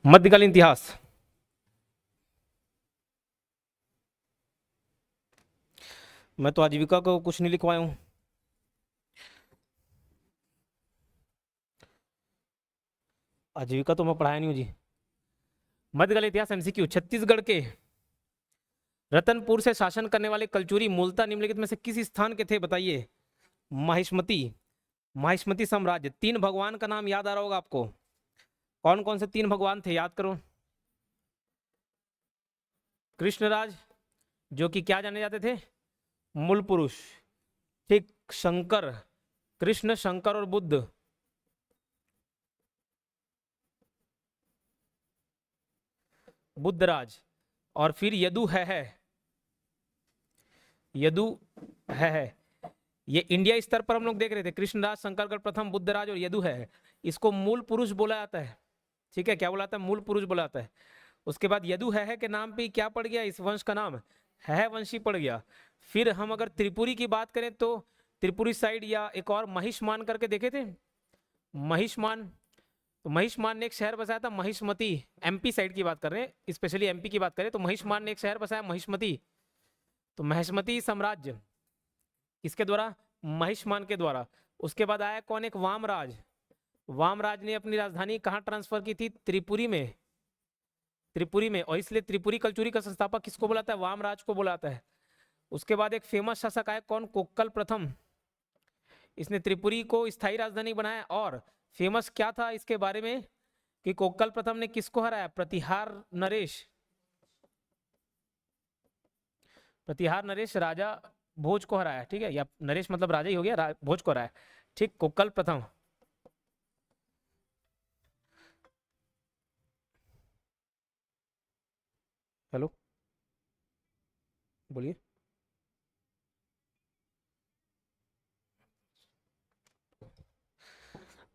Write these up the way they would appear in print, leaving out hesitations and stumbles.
मध्यकालीन इतिहास। मैं तो आजीविका को कुछ नहीं लिखवाया हूं। आजीविका तो मैं पढ़ाया नहीं हूं जी। मध्यकालीन इतिहास एमसीक्यू। छत्तीसगढ़ के रतनपुर से शासन करने वाले कलचुरी मूलतः निम्नलिखित में से किस स्थान के थे बताइए। माहिष्मती। माहिष्मती साम्राज्य। तीन भगवान का नाम याद आ रहा होगा आपको। कौन कौन से तीन भगवान थे याद करो। कृष्णराज, जो कि क्या जाने जाते थे, मूल पुरुष। ठीक। शंकर, कृष्ण, शंकर और बुद्ध। बुद्धराज। और फिर यदु है। यदु है। ये इंडिया स्तर पर हम लोग देख रहे थे, कृष्णराज, शंकरगढ़ प्रथम, बुद्धराज और यदु है। इसको मूल पुरुष बोला जाता है। ठीक है, क्या बोला जाता है, मूल पुरुष बोला जाता है। उसके बाद यदु है के नाम पे क्या पड़ गया, इस वंश का नाम है वंशी पड़ गया। फिर हम अगर त्रिपुरी की बात करें तो त्रिपुरी साइड या एक और महिष्मान करके देखे थे, महिष्मान। तो महिष्मान ने एक शहर बसाया था महिष्मती। एमपी साइड की बात कर रहे हैं, स्पेशली एमपी की बात करें तो महिष्मान ने एक शहर बसाया महिष्मती। तो महिष्मती साम्राज्य किसके द्वारा, महिष्मान के द्वारा। उसके बाद आया कौन, एक वामराज। वामराज ने अपनी राजधानी कहां ट्रांसफर की थी, त्रिपुरी में। त्रिपुरी में, और इसलिए त्रिपुरी कल्चुरी का संस्थापक किसको बुलाता है, वामराज को बुलाता है। उसके बाद एक फेमस शासक आया कौन, कोक्कल प्रथम। इसने त्रिपुरी को स्थायी राजधानी बनाया। और फेमस क्या था इसके बारे में कि कोक्कल प्रथम ने किसको हराया, प्रतिहार नरेश। प्रतिहार नरेश राजा भोज को हराया। ठीक है, या नरेश मतलब राजा ही हो गया, भोज को हराया। ठीक, कोक्कल प्रथम। हेलो, बोलिए।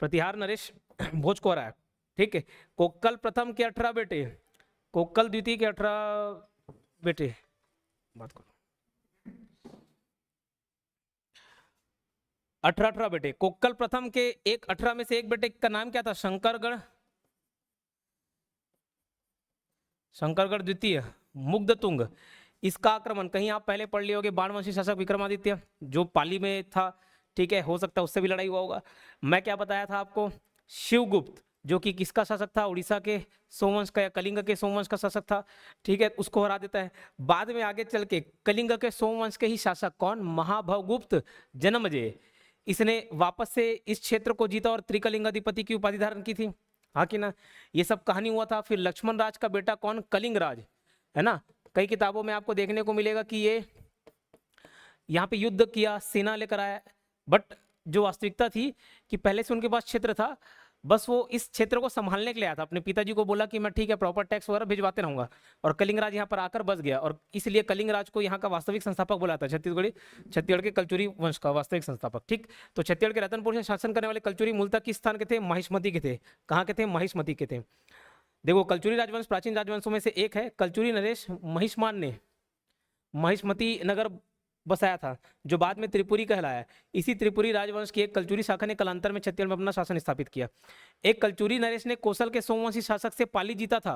प्रतिहार नरेश भोज को हराया। ठीक है। कोक्कल प्रथम के 18 बेटे, कोक्कल द्वितीय के 18 बेटे। बात करो। 18 बेटे। कोक्कल प्रथम के एक 18 में से एक बेटे का नाम क्या था, शंकरगढ़। शंकरगढ़ द्वितीय, मुग्धतुंग। इसका आक्रमण कहीं आप पहले पढ़ लिए होगे, बाणवंशी शासक विक्रमादित्य जो पाली में था। ठीक है, हो सकता है उससे भी लड़ाई हुआ होगा। मैं क्या बताया था आपको, शिवगुप्त, जो कि किसका शासक था, उड़ीसा के सोमवंश का या कलिंग के सोमवंश का शासक था। ठीक है, उसको हरा देता है। बाद में आगे चल के कलिंग के सोमवंश के ही शासक कौन, महाभवगुप्त जन्मजय। इसने वापस से इस क्षेत्र को जीता और त्रिकलिंग अधिपति की उपाधि धारण की थी। हाँ कि ना, ये सब कहानी हुआ था। फिर लक्ष्मण राज का बेटा कौन, कलिंग राज, है ना। कई किताबों में आपको देखने को मिलेगा कि ये यहाँ पे युद्ध किया, सेना लेकर आया। बट जो वास्तविकता थी कि पहले से उनके पास क्षेत्र था, बस वो इस क्षेत्र को संभालने के लिए आया था। अपने पिताजी को बोला कि मैं ठीक है प्रॉपर टैक्स वगैरह भिजवाते रहूंगा, और कलिंगराज यहाँ पर आकर बस गया। और इसलिए कलिंगराज को यहाँ का वास्तविक संस्थापक बोला था, छत्तीसगढ़ के कल्चुरी वंश का वास्तविक संस्थापक। ठीक। तो छत्तीसगढ़ के रतनपुर से शासन करने वाले कल्चुरी मूलतः किस स्थान के थे, महिष्मती के थे। कहाँ के थे, महिष्मती के थे। देखो, कल्चुरी राजवंश प्राचीन राजवंशों में से एक है। कल्चुरी नरेश महिष्मान ने महिष्मती नगर बसाया था, जो बाद में त्रिपुरी कहलाया। इसी त्रिपुरी राजवंश की एक कल्चुरी शाखा ने कालांतर में छत्तीसगढ़ में अपना शासन स्थापित किया। एक कल्चुरी नरेश ने कौशल के सोमवंशी शासक से पाली जीता था।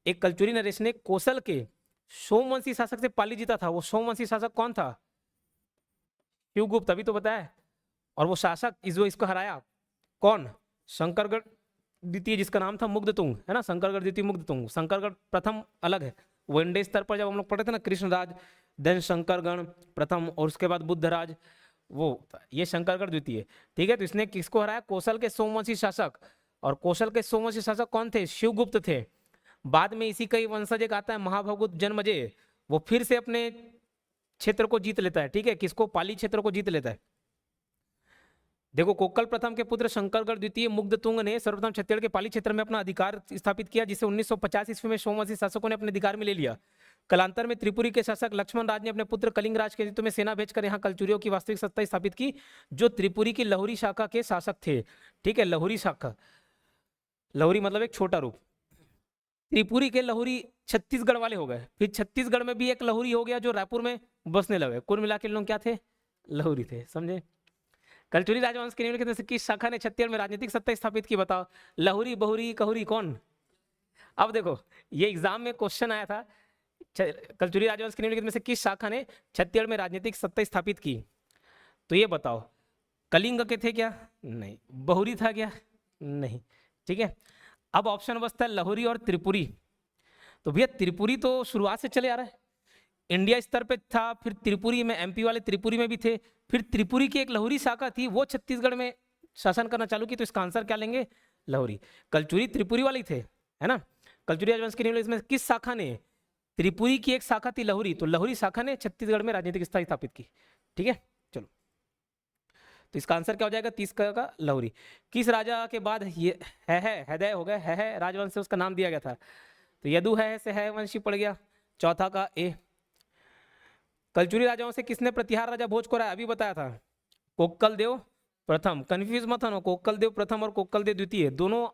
एक कल्चुरी नरेश ने कौशल के सोमवंशी शासक से पाली जीता था। वो सोमवंशी शासक कौन था, शिवगुप्त, अभी तो बताया। और वो शासक जो इसको हराया कौन, शंकरगढ़ द्वितीय, जिसका नाम था मुग्धतुंग, है ना। शंकरगढ़ द्वितीय, मुग्धतुंग। शंकरगढ़ प्रथम अलग है, वनडे स्तर पर जब हम लोग पढ़े थे ना, कृष्णराज, देन शंकरगढ़ प्रथम, और उसके बाद बुद्धराज, वो ये शंकरगढ़ द्वितीय। ठीक है, तो इसने किसको हराया, कौशल के सोमवंशी शासक। और कौशल के सोमवंशी शासक कौन थे, शिवगुप्त थे। बाद में इसी का ही वंशज एक आता है महाभवगुप्त जन्मजय, वो फिर से अपने क्षेत्र को जीत लेता है। ठीक है, किसको, पाली क्षेत्र को जीत लेता है। देखो, कोक्कल प्रथम के पुत्र शंकरगढ़ द्वितीय मुग्धतुंग ने सर्वप्रथम छत्तीसगढ़ के पाली क्षेत्र में अपना अधिकार स्थापित किया, जिसे 1950 ईस्वी में सोमवंशी शासकों ने अपने अधिकार में ले लिया। कालांतर में त्रिपुरी के शासक लक्ष्मण राज ने अपने पुत्र कलिंग राज के नेतृत्व में सेना भेजकर यहाँ कलचुरियों की वास्तविक सत्ता स्थापित की, जो त्रिपुरी की लहुरी शाखा के शासक थे। ठीक है, लहुरी शाखा, लहुरी मतलब एक छोटा रूप। त्रिपुरी के लहुरी छत्तीसगढ़ वाले हो गए, फिर छत्तीसगढ़ में भी एक लहुरी हो गया जो रायपुर में बसने लगे। कुल मिला के लोग क्या थे, लहुरी थे, समझे। कलचुरी राजवंश के निम्नलिखित में से किस शाखा ने छत्तीसगढ़ में राजनीतिक सत्ता स्थापित की, बताओ। लहुरी, बहुरी, कहुरी, कौन, अब देखो, ये एग्जाम में क्वेश्चन आया था, कलचुरी राजवंश की निम्नलिखित में से किस शाखा ने छत्तीसगढ़ में राजनीतिक सत्ता स्थापित की? तो ये बताओ, कलिंग के थे क्या? नहीं। बहुरी था क्या? नहीं। ठीक है, अब ऑप्शन बचता है लहुरी और त्रिपुरी। तो भैया त्रिपुरी तो शुरुआत से चले आ रहा है, इंडिया स्तर पे था, फिर त्रिपुरी में एमपी वाले त्रिपुरी में भी थे, फिर त्रिपुरी की एक लहुरी शाखा थी, वो छत्तीसगढ़ में शासन करना चालू की, तो इसका आंसर क्या लेंगे? लहुरी। कलचुरी त्रिपुरी वाले ही थे, है ना। कलचुरी राजवंश के निम्नलिखित में किस शाखा ने, त्रिपुरी की एक शाखा थी लहुरी, तो लहुरी शाखा ने छत्तीसगढ़ में राजनीतिक स्थायी स्थापित की। ठीक है, चलो, तो इसका आंसर क्या हो जाएगा? 30 का लहुरी। किस राजा के बाद ये है हृदय हो गया, है राजवंश से उसका नाम दिया गया था? तो यदु है से है वंशी पड़ गया। चौथा का ए। कलचुरी राजाओं से किसने प्रतिहार राजा भोज को हराया? अभी बताया था, कोक्कल देव प्रथम। कंफ्यूज मत होना, कोक्कल देव प्रथम और कोक्कल देव द्वितीय दोनों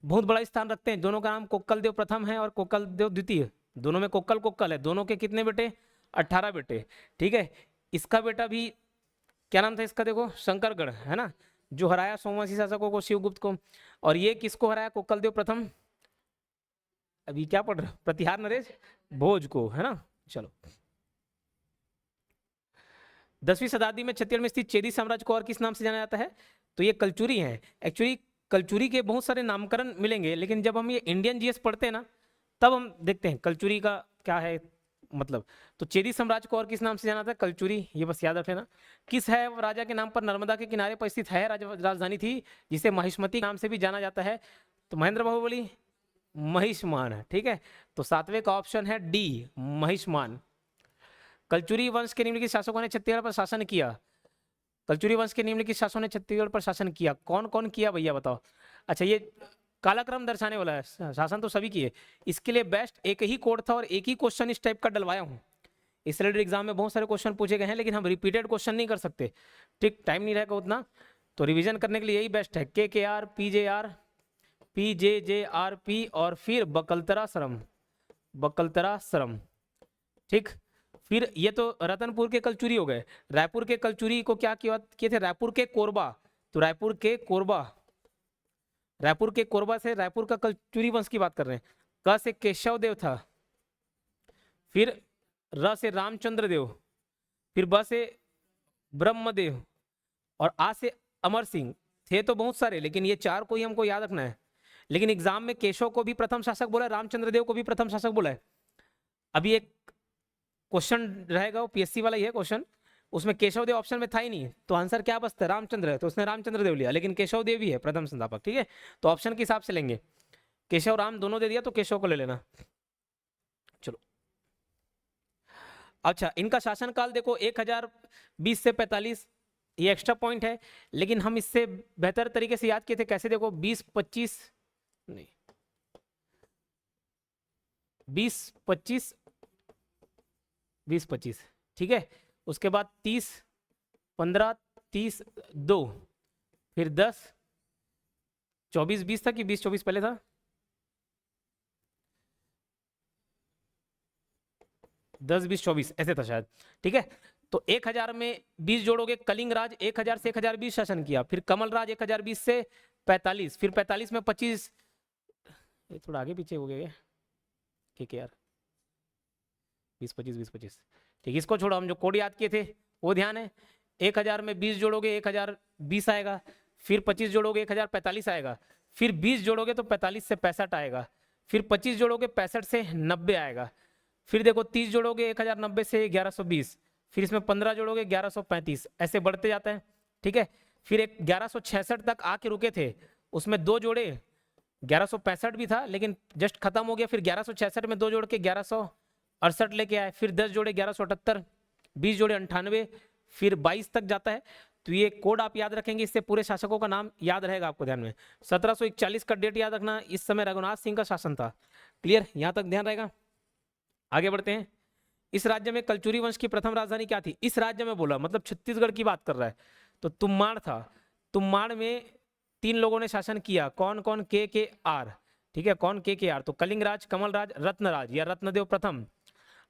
बहुत बड़ा स्थान रखते हैं। दोनों का नाम कोक्कल देव प्रथम है और कोक्कल देव द्वितीय, दोनों में कोक्कल कोक्कल है। दोनों के कितने बेटे? 18 बेटे। ठीक है, इसका बेटा भी क्या नाम था इसका? देखो, शंकरगढ़, है ना, जो हराया सोमवंशी शासकों को, शिवगुप्त को। और ये किसको हराया? कोक्कल देव प्रथम। अभी क्या पढ़ रहे हो? प्रतिहार नरेश भोज को, है ना। चलो, 10वीं शताब्दी में छत्तीसगढ़ में स्थित चेदी साम्राज्य को और किस नाम से जाना जाता है? तो ये कलचुरी है। एक्चुअली कलचुरी के बहुत सारे नामकरण मिलेंगे, लेकिन जब हम ये इंडियन जीएस पढ़ते हैं ना, तब हम देखते हैं कलचुरी का क्या है मतलब। तो चेदी साम्राज्य को और किस नाम से जाना था? कलचुरी, ये बस याद रख लेना। किस है राजा के नाम पर नर्मदा के किनारे पर स्थित है राजधानी थी, जिसे महिष्मती नाम से भी जाना जाता है? तो महेंद्र बाहुबली, महिष्मान। ठीक है, तो 7वें का ऑप्शन है डी, महिष्मान। कलचुरी वंश के निम्नलिखित शासकों ने छत्तीसगढ़ पर शासन किया। कलचुरी वंश के निम्नलिखित शासकों ने छत्तीसगढ़ पर शासन किया, कौन कौन किया भैया बताओ? अच्छा, ये कालाक्रम दर्शाने वाला है, शासन तो सभी किए। इसके लिए बेस्ट एक ही कोड था और एक ही क्वेश्चन इस टाइप का डलवाया हूँ। इस रिलेटेड एग्जाम में बहुत सारे क्वेश्चन पूछे गए हैं, लेकिन हम रिपीटेड क्वेश्चन नहीं कर सकते, ठीक, टाइम नहीं रहेगा उतना। तो रिविजन करने के लिए यही बेस्ट है, KKR, PJR, PJJRP और फिर बकलतरा श्रम, बकलतरा श्रम। ठीक, फिर ये तो रतनपुर के कलचुरी हो गए। रायपुर के कलचुरी को क्या किए थे? रायपुर के कोरबा। तो रायपुर के कोरबा, रायपुर के कोरबा से रायपुर का कलचुरी वंश की बात कर रहे हैं। क से केशव देव था, फिर र से रामचंद्र देव, फिर ब से ब्रह्मदेव और आ से अमर सिंह। थे तो बहुत सारे, लेकिन ये चार को ही हमको याद रखना है। लेकिन एग्जाम में केशव को भी प्रथम शासक बोला है, रामचंद्र देव को भी प्रथम शासक बोला है। अभी एक क्वेश्चन रहेगा, वो PSC वाला ही है क्वेश्चन, उसमें केशव देव ऑप्शन में था ही नहीं, तो आंसर क्या बचता है? रामचंद्र है, तो उसने रामचंद्र देव लिया, लेकिन केशव देव ही है प्रथम संस्थापक। ठीक है, तो ऑप्शन के हिसाब से लेंगे, केशव राम दोनों दे दिया तो केशव को ले लेना। चलो, अच्छा, इनका शासनकाल देखो 1020 से 45, ये एक्स्ट्रा पॉइंट है, लेकिन हम इससे बेहतर तरीके से याद किए थे। कैसे? देखो, 20-25 नहीं, 20-25, 20-25, ठीक है। उसके बाद 30, 15, 30, 2, फिर 10, 24, 20 था कि 20, 24 पहले था? 10, 20, 24 ऐसे था शायद। ठीक है, तो 1000 में 20 जोड़ोगे, कलिंग राज 1000 से 1020 शासन किया, फिर कमल राज 1020 से 45, फिर 45 में 25, ये थोड़ा आगे पीछे हो गया, ठीक है यार, 20-25, 20-25, ठीक। इसको छोड़ो, हम जो कोड याद किए थे वो ध्यान है। 1000 में 20 जोड़ोगे 1020 आएगा, फिर 25 जोड़ोगे 1045 आएगा, फिर 20 जोड़ोगे तो 45 से 65 आएगा, फिर 25 जोड़ोगे 65 से 90 आएगा, फिर देखो 30 जोड़ोगे 1090 से 1120, फिर इसमें 15 जोड़ोगे 1135, ऐसे बढ़ते जाता है। ठीक है, फिर एक 1166 तक आके रुके थे, उसमें 2 जोड़े, 1165 भी था लेकिन जस्ट खत्म हो गया, फिर 1166 में 2 जोड़ के 1168 लेके आए, फिर 10 जोड़े 1178, 20 जोड़े 98, फिर 22 तक जाता है। तो ये कोड आप याद रखेंगे, इससे पूरे शासकों का नाम याद रहेगा आपको ध्यान में। 1741 का डेट याद रखना, इस समय रघुनाथ सिंह का शासन था। क्लियर, यहां तक ध्यान रहेगा। आगे बढ़ते हैं। इस राज्य में कलचुरी वंश की प्रथम राजधानी क्या थी? इस राज्य में बोला मतलब छत्तीसगढ़ की बात कर रहा है, तो तुम्माड़ था। तुम्माड़ में 3 लोगों ने शासन किया, कौन कौन? KKR, ठीक है, कौन? KKR, तो कलिंगराज, कमलराज, रत्नराज या रत्नदेव प्रथम।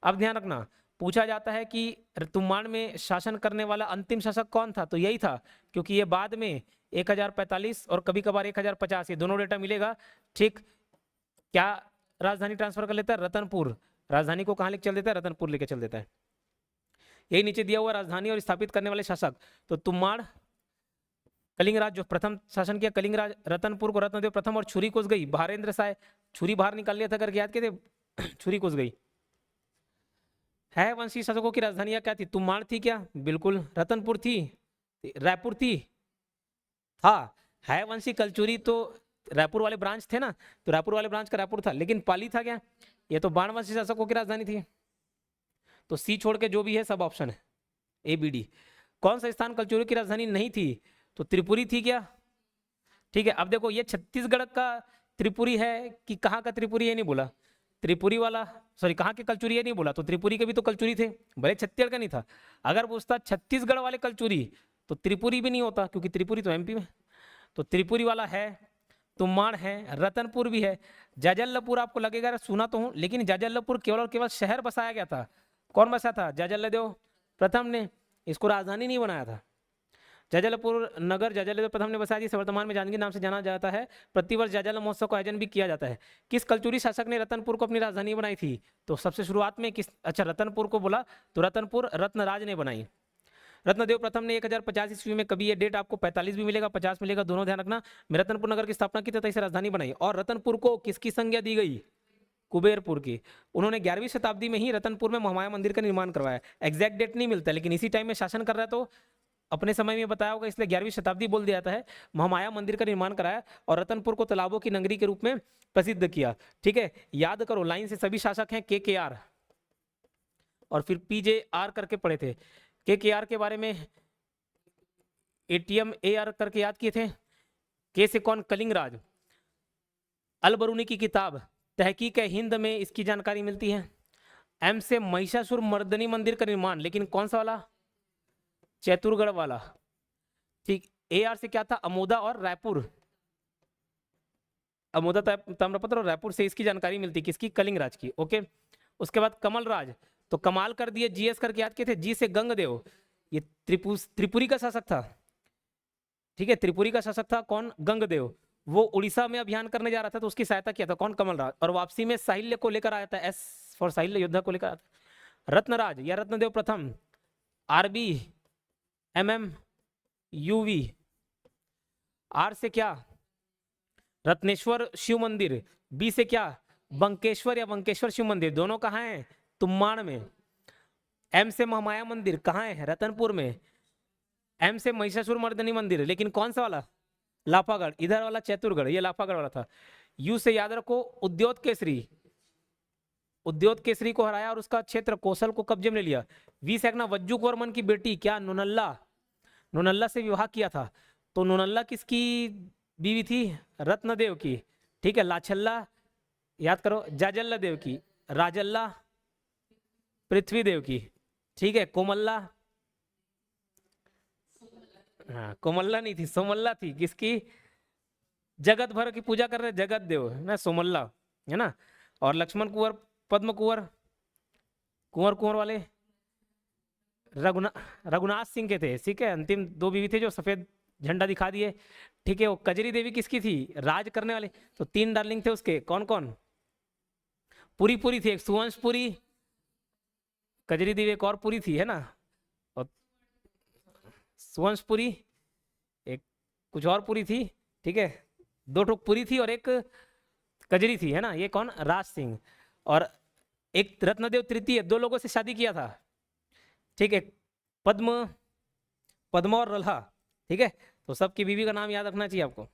अब ध्यान रखना, पूछा जाता है कि तुम्बाड़ में शासन करने वाला अंतिम शासक कौन था? तो यही था, क्योंकि ये बाद में 1045 और कभी कभार 1050, ये दोनों डेटा मिलेगा। ठीक, क्या राजधानी ट्रांसफर कर लेता है? रतनपुर। राजधानी को कहाँ लेके चल देता है? रतनपुर लेके चल देता है। यही नीचे दिया हुआ राजधानी और स्थापित करने वाले शासक, तो तुम्माड़ कलिंगराज जो प्रथम शासन किया, कलिंगराज, रतनपुर को रत्नदेव प्रथम, और छुरी कोस गई बहारेंद्र साय। छुरी बाहर निकाल लिया था करके याद किए थे छुरी कोस गई। है वंशी शासकों की राजधानियां क्या थी? तुम्माड़ थी क्या? बिल्कुल। रतनपुर थी, रायपुर थी, हाँ। है वंशी कलचुरी तो रायपुर वाले ब्रांच थे ना, तो रायपुर वाले ब्रांच का रायपुर था, लेकिन पाली था क्या? ये तो बाणवंशी शासकों की राजधानी थी। तो सी छोड़ के जो भी है सब ऑप्शन है, ए बी डी। कौन सा स्थान कलचुरी की राजधानी नहीं थी? तो त्रिपुरी थी क्या? ठीक है, अब देखो ये छत्तीसगढ़ का त्रिपुरी है कि कहाँ का त्रिपुरी है, नहीं बोला। त्रिपुरी वाला, सॉरी, कहाँ के कलचुरी है नहीं बोला, तो त्रिपुरी के भी तो कलचुरी थे, भले छत्तीसगढ़ का नहीं था। अगर पूछता छत्तीसगढ़ वाले कलचुरी, तो त्रिपुरी भी नहीं होता, क्योंकि त्रिपुरी तो एमपी में। तो त्रिपुरी वाला है, तुम्बाड़ है, रतनपुर भी है। जाजल्लपुर आपको लगेगा सुना तो हूं, लेकिन जाजल्लपुर केवल और केवल शहर बसाया गया था। कौन बसा था? जाजल्लदेव प्रथम ने, इसको राजधानी नहीं बनाया था। जाजलपुर नगर जाजलदेव प्रथम ने बसाया, जिसे वर्तमान में जांजगीर नाम से जाना जाता है। प्रतिवर्ष जाजल महोत्सव का आयोजन भी किया जाता है। किस कलचुरी शासक ने रतनपुर को अपनी राजधानी बनाई थी? तो सबसे शुरुआत में किस, अच्छा रतनपुर को बोला, तो रतनपुर रत्नराज ने बनाई। रत्नदेव प्रथम ने 1050 ईस्वी में, कभी ये डेट आपको 45 भी मिलेगा 50 मिलेगा, दोनों ध्यान रखना, में रतनपुर नगर की स्थापना की तथा इसे राजधानी बनाई। और रतनपुर को किसकी संज्ञा दी गई? कुबेरपुर की। उन्होंने 11वीं शताब्दी में ही रतनपुर में महामाया मंदिर का निर्माण करवाया। एग्जैक्ट डेट नहीं मिलता, लेकिन इसी टाइम में शासन कर रहा है, तो अपने समय में बताया होगा, इसलिए 11वीं शताब्दी बोल दिया जाता है। महामाया मंदिर का निर्माण कराया और रतनपुर को तालाबों की नगरी के रूप में प्रसिद्ध किया। ठीक है, याद करो लाइन से, सभी शासक हैं के आर और फिर पीजे आर करके पढ़े थे। के आर के बारे में एटीएम ए आर करके याद किए थे। के से कौन? कलिंगराज। अलबरूनी की किताब तहकीक हिंद में इसकी जानकारी मिलती है। एम से महिषासुर मर्दनी मंदिर का निर्माण, लेकिन कौन सा वाला? चैतुरगढ़ वाला। ठीक, ए आर से क्या था? अमोदा और रायपुर। अमोदा ताम्रपत्र और रायपुर से इसकी जानकारी मिलती, किसकी? कलिंगराज की। ओके, उसके बाद कमलराज, तो कमाल कर दिए, जीएस करके याद किए थे। जी से गंगदेव, ये त्रिपुरी का शासक था। ठीक है, त्रिपुरी का शासक था कौन? गंगदेव। वो उड़ीसा में अभियान करने जा रहा था, तो उसकी सहायता किया था कौन? कमलराज। और वापसी में साहिल्य को लेकर आया था, एस फॉर साहिल्य योद्धा को लेकर आया था। रत्नराज या रत्नदेव प्रथम, आरबी, एमएम, यूवी। आर से क्या? रत्नेश्वर शिव मंदिर। बी से क्या? बंकेश्वर या बंकेश्वर शिव मंदिर। दोनों कहाँ हैं? तुम्बाड़ में। एम से महामाया मंदिर कहाँ है? रतनपुर में। एम से महिषासुर मर्दनी मंदिर, लेकिन कौन सा वाला? लाफागढ़। इधर वाला चैतुरगढ़, ये लाफागढ़ वाला था। यू से याद रखो उद्योत केसरी। उद्योत केसरी को हराया और उसका क्षेत्र कौशल को कब्जे में ले लिया। वी से ना वज्जुक वर्मन की बेटी क्या? नुनल्ला। नुनल्ला से विवाह किया था। तो नुनल्ला किसकी बीवी थी? रत्नदेव की। ठीक है, लाछल्ला याद करो, जाजल्ला देव की। राजल्ला पृथ्वी देव की। ठीक है, कोमल्ला, हाँ कोमल्ला नहीं थी, सोमल्ला थी, किसकी? जगत भर की पूजा कर रहे जगत देव ना, सोमल्ला, है ना। और लक्ष्मण कुंवर, पद्म कुंवर, कुंवर कुंवर वाले रघुनाथ सिंह के थे। ठीक है, अंतिम दो बीवी थे जो सफेद झंडा दिखा दिए। ठीक है, वो कजरी देवी किसकी थी? राज करने वाले। तो 3 डार्लिंग थे उसके, कौन कौन? पूरी पूरी थी, एक सुवंशपुरी, कजरी देवी एक और पूरी थी, है ना। और सुवंशपुरी, एक कुछ और पूरी थी। ठीक है, 2 ठोक पूरी थी और एक कजरी थी, है ना। ये कौन? राज सिंह। और एक रत्नदेव तृतीय, 2 लोगों से शादी किया था। ठीक है, पद्म, पद्मा और रल्हा। ठीक है, तो सबकी बीवी का नाम याद रखना चाहिए आपको।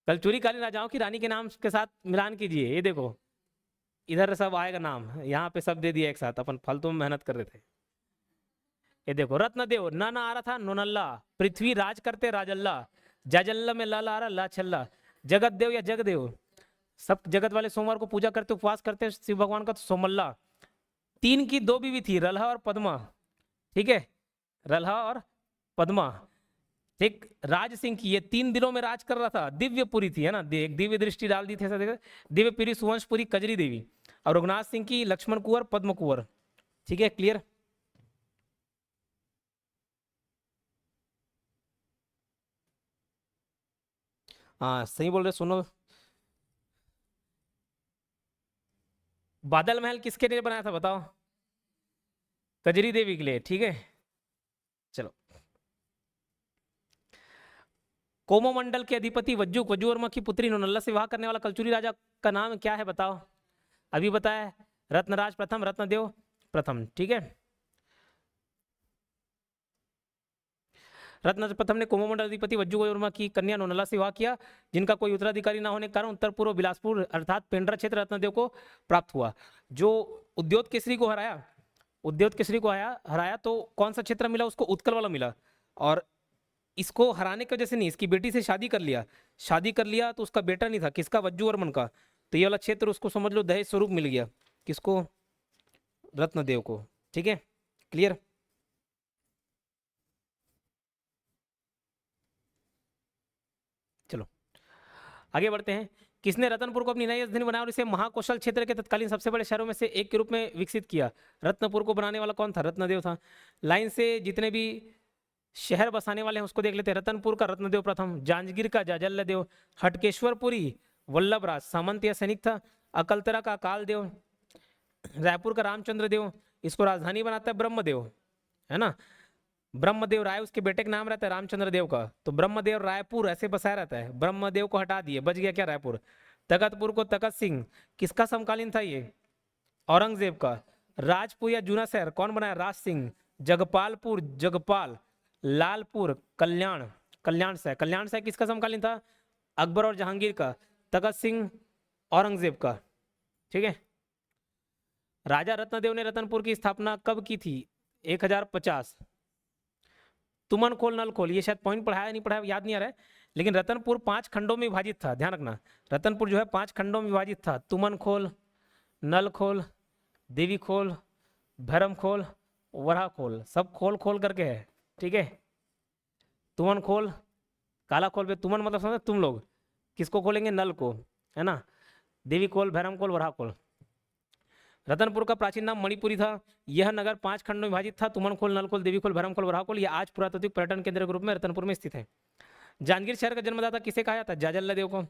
कलचुरी कालीन राजाओं की रानी के नाम के साथ मिलान कीजिए। ये देखो इधर सब आएगा नाम, यहाँ पे सब दे दिया एक साथ, अपन फालतू में मेहनत कर रहे थे। ये देखो रत्नदेव, ना ना आ रहा था, नोनल्ला। पृथ्वी राज करते, राजल्ला। जाजल्ला में लाल आ रहा, ला छल्ला। जगत देव या जगदेव, सब जगत वाले सोमवार को पूजा करते, उपवास करते शिव भगवान का, तो सोमल्ला। 3 की 2 बीवी थी, रल्हा और पद्मा। ठीक है, रल्हा और पद्मा। ठीक, राज सिंह की, ये 3 दिनों में राज कर रहा था, दिव्यपुरी थी, है ना, एक दिव्य दृष्टि डाल दी थी, ऐसा देखा। दिव्यपुरी, सुवंशपुरी, कजरी देवी। और रघुनाथ सिंह की लक्ष्मण कुंवर, पद्म कुंवर। ठीक है, क्लियर। हाँ सही बोल रहे, सुनो। बादल महल किसके लिए बनाया था बताओ? कजरी देवी के लिए, ठीक है। चलो, कोमोमंडल के अधिपति वज्जु वज्जुवर्मा की पुत्री नोनल्ला से विवाह करने वाला कलचुरी राजा का नाम क्या है बताओ? अभी बताया, रत्नराज प्रथम, रत्नदेव प्रथम, ठीक है। रत्नराज प्रथम ने कोमोमंडल अधिपति वज्जुवर्मा की कन्या नोनल्ला से विवाह किया, जिनका कोई उत्तराधिकारी न होने के कारण उत्तर पूर्व बिलासपुर अर्थात पेंड्रा क्षेत्र रत्नदेव को प्राप्त हुआ। जो उद्योत केसरी को हराया, उद्योत केसरी को हराया तो कौन सा क्षेत्र मिला उसको? उत्कल वाला मिला। और इसको हराने की वजह से नहीं, इसकी बेटी से शादी कर लिया, शादी कर लिया तो उसका बेटा नहीं था, किसका? वज्जुवर्मन का। तो ये वाला क्षेत्र उसको समझ लो दहेज स्वरूप मिल गया, किसको? रत्नदेव को, ठीक है। क्लियर? चलो आगे बढ़ते हैं। किसने रतनपुर को अपनी नई राजधानी बनाया और इसे महाकौशल क्षेत्र के तत्कालीन सबसे बड़े शहरों में से एक के रूप में विकसित किया? रत्नपुर को बनाने वाला कौन था? रत्नदेव था। लाइन से जितने भी शहर बसाने वाले हैं उसको देख लेते हैं। रतनपुर का रत्नदेव प्रथम, जांजगीर का जाजल्य देव, हटकेश्वरपुरी वल्लभराज सामंत या सैनिक था, अकलतरा का अकाल देव, रायपुर का रामचंद्र देव, इसको राजधानी बनाता है ब्रह्मदेव, है ना। ब्रह्मदेव राय उसके बेटे का नाम रहता है रामचंद्र देव का, तो ब्रह्मदेव रायपुर ऐसे बसाया रहता है। ब्रह्मदेव को हटा दिए, बच गया क्या? रायपुर। तखतपुर को तखत सिंह, किसका समकालीन था ये? औरंगजेब का। राजपुर या जूना शहर कौन बनाया? राज सिंह। जगपालपुर जगपाल, लालपुर कल्याण, कल्याण शहर किसका समकालीन था? अकबर और जहांगीर का। तखत सिंह औरंगजेब का, ठीक है। राजा रत्नदेव ने रतनपुर की स्थापना कब की थी? 1050। तुमन खोल नल खोल, ये शायद पॉइंट पढ़ाया नहीं पढ़ाया याद नहीं आ रहा है, लेकिन रतनपुर 5 खंडों में विभाजित था, ध्यान रखना। रतनपुर जो है 5 खंडों में विभाजित था। तुमन खोल, नल खोल, देवी खोल, भैरम खोल, वरा खोल, सब खोल खोल करके है, ठीक है। तुमन खोल, काला खोल पे तुमन मतलब समझ तुम लोग, किसको खोलेंगे? नल को, है ना। देवी खोल, भैरम खोल, वरा खोल। रतनपुर का प्राचीन नाम मणिपुरी था। यह नगर 5 खंडों में विभाजित था। तुमन खोल, नल खोल, देवी खोल, भैरम खोल, वरा खोल। यह आज पुरातात्विक पर्यटन केंद्र के रूप में रतनपुर में स्थित है। जांजगीर शहर का जन्मदाता किसे कहा जाता है? जाजल्य देव को।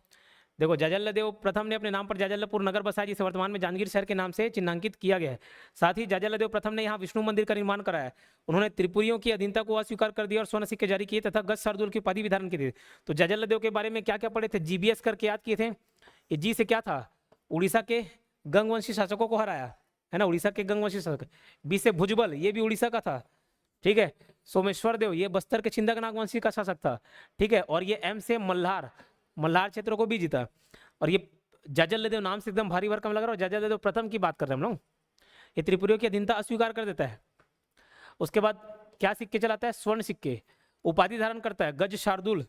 देखो, जाजल्य देव प्रथम ने अपने नाम पर जाजल्यपुर नगर बसाया, जिसे वर्तमान में जांजगीर शहर के नाम से चिन्हांकित किया गया है। साथ ही जाजल्य देव प्रथम ने यहाँ विष्णु मंदिर का निर्माण कराया। उन्होंने त्रिपुरियों की अधीनता को अस्वीकार कर दिया और स्वर्ण सिक्के जारी किए तथा गज शार्दुल की उपाधि भी धारण की थी। तो जाजल्य देव के बारे में क्या क्या पढ़े थे? जीबीएस करके याद किए थे। ये जी से क्या था? उड़ीसा के गंगवंशी शासकों को हराया, है ना, उड़ीसा के गंगवंशी शासक। बी से भुजबल, ये भी उड़ीसा का था, ठीक है। सोमेश्वर देव, ये बस्तर के छिंदक नागवंशी का शासक था, ठीक है। और ये एम से मल्हार, मल्हार क्षेत्रों को भी जीता। और ये जाजल्य देव नाम से एकदम भारी भरकम लग रहा है, जाजल्य देव प्रथम की बात कर रहे हैं हम लोग। ये त्रिपुरियों की अधीनता अस्वीकार कर देता है। उसके बाद क्या सिक्के चलाता है? स्वर्ण सिक्के। उपाधि धारण करता है गज शार्दुल,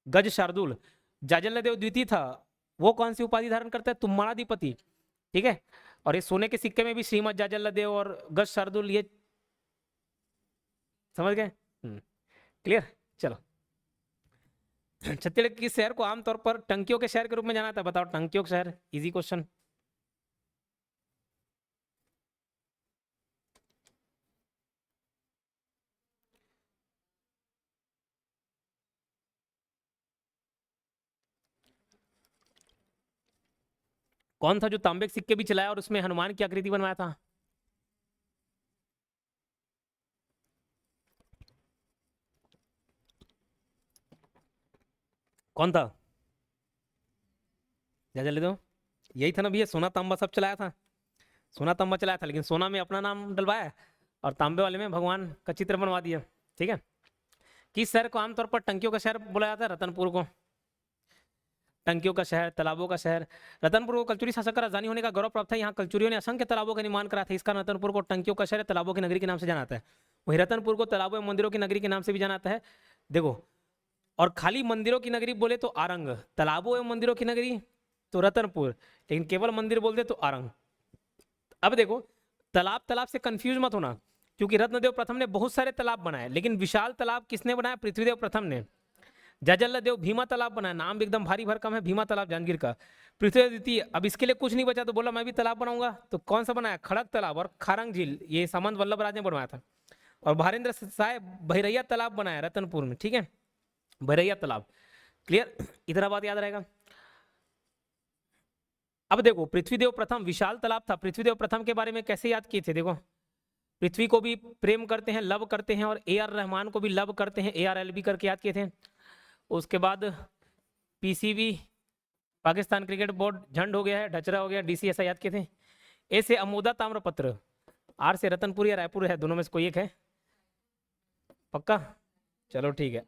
गज शार्दुल। जाजल्य देव द्वितीय था, वो कौन सी उपाधि धारण करता है? तुम्माड़ाधिपति, ठीक है। और ये सोने के सिक्के में भी श्रीमद जाजल्य देव और गज शार्दुल, ये समझ गए? क्लियर? चलो, छत्तीसगढ़ किस शहर को आमतौर पर टंकियों के शहर के रूप में जाना था? बताओ, टंकियों के शहर, इजी क्वेश्चन। कौन था जो तांबे के सिक्के भी चलाया और उसमें हनुमान की आकृति बनवाया था? कौन था? जाजल्य देव, यही था ना भैया, सोना तांबा सब चलाया था। सोना तांबा चलाया था, लेकिन सोना में अपना नाम डलवाया और तांबे वाले में भगवान का चित्र बनवा दिया, ठीक है। किस शहर को आमतौर पर टंकियों का शहर बोला जाता है? रतनपुर को। टंकियों का शहर, तालाबों का शहर। रतनपुर को कलचुरी शासक का राजधानी होने का गौरव प्राप्त है। यहाँ कलचुरियों ने असंख्य तालाबों का निर्माण करा था। इसका रतनपुर को टंकियों का शहर, तालाबों की नगरी के नाम से जाना जाता है। वही रतनपुर को तालाबों एवं मंदिरों की नगरी के नाम से भी जाना जाता है। देखो, और खाली मंदिरों की नगरी बोले तो आरंग, तालाबों एवं मंदिरों की नगरी तो रतनपुर, लेकिन केवल मंदिर बोल दे तो आरंग। अब देखो, तालाब तालाब से कंफ्यूज मत होना, क्योंकि रत्नदेव प्रथम ने बहुत सारे तालाब बनाए, लेकिन विशाल तालाब किसने बनाया? पृथ्वीदेव प्रथम ने। जाजल्य देव भीमा तालाब बनाया, नाम भी एकदम भारी भरकम है, भीमा तालाब जांजगीर का। पृथ्वीदेव द्वितीय, अब इसके लिए कुछ नहीं बचा तो बोला मैं भी तालाब बनाऊंगा, तो कौन सा बनाया? खड़क तालाब और खारंग झील, ये सामंत वल्लभराज ने बनवाया था। और भारेंद्र साय भैरैया तालाब बनाया रतनपुर में, ठीक है, भैरैया तालाब। क्लियर? इतना बात याद रहेगा। अब देखो पृथ्वीदेव प्रथम विशाल तालाब था, पृथ्वीदेव प्रथम के बारे में कैसे याद किए थे? देखो पृथ्वी को भी प्रेम करते हैं, लव करते हैं, और ए आर रहमान को भी लव करते हैं, ARLB करके याद किए थे। उसके बाद PCB पाकिस्तान क्रिकेट बोर्ड झंड हो गया है, ढचरा हो गया, DC ऐसा याद किए थे। ए से अमोदा ताम्रपत्र, R से रतनपुर या रायपुर है, दोनों में से कोई एक है पक्का? चलो ठीक है।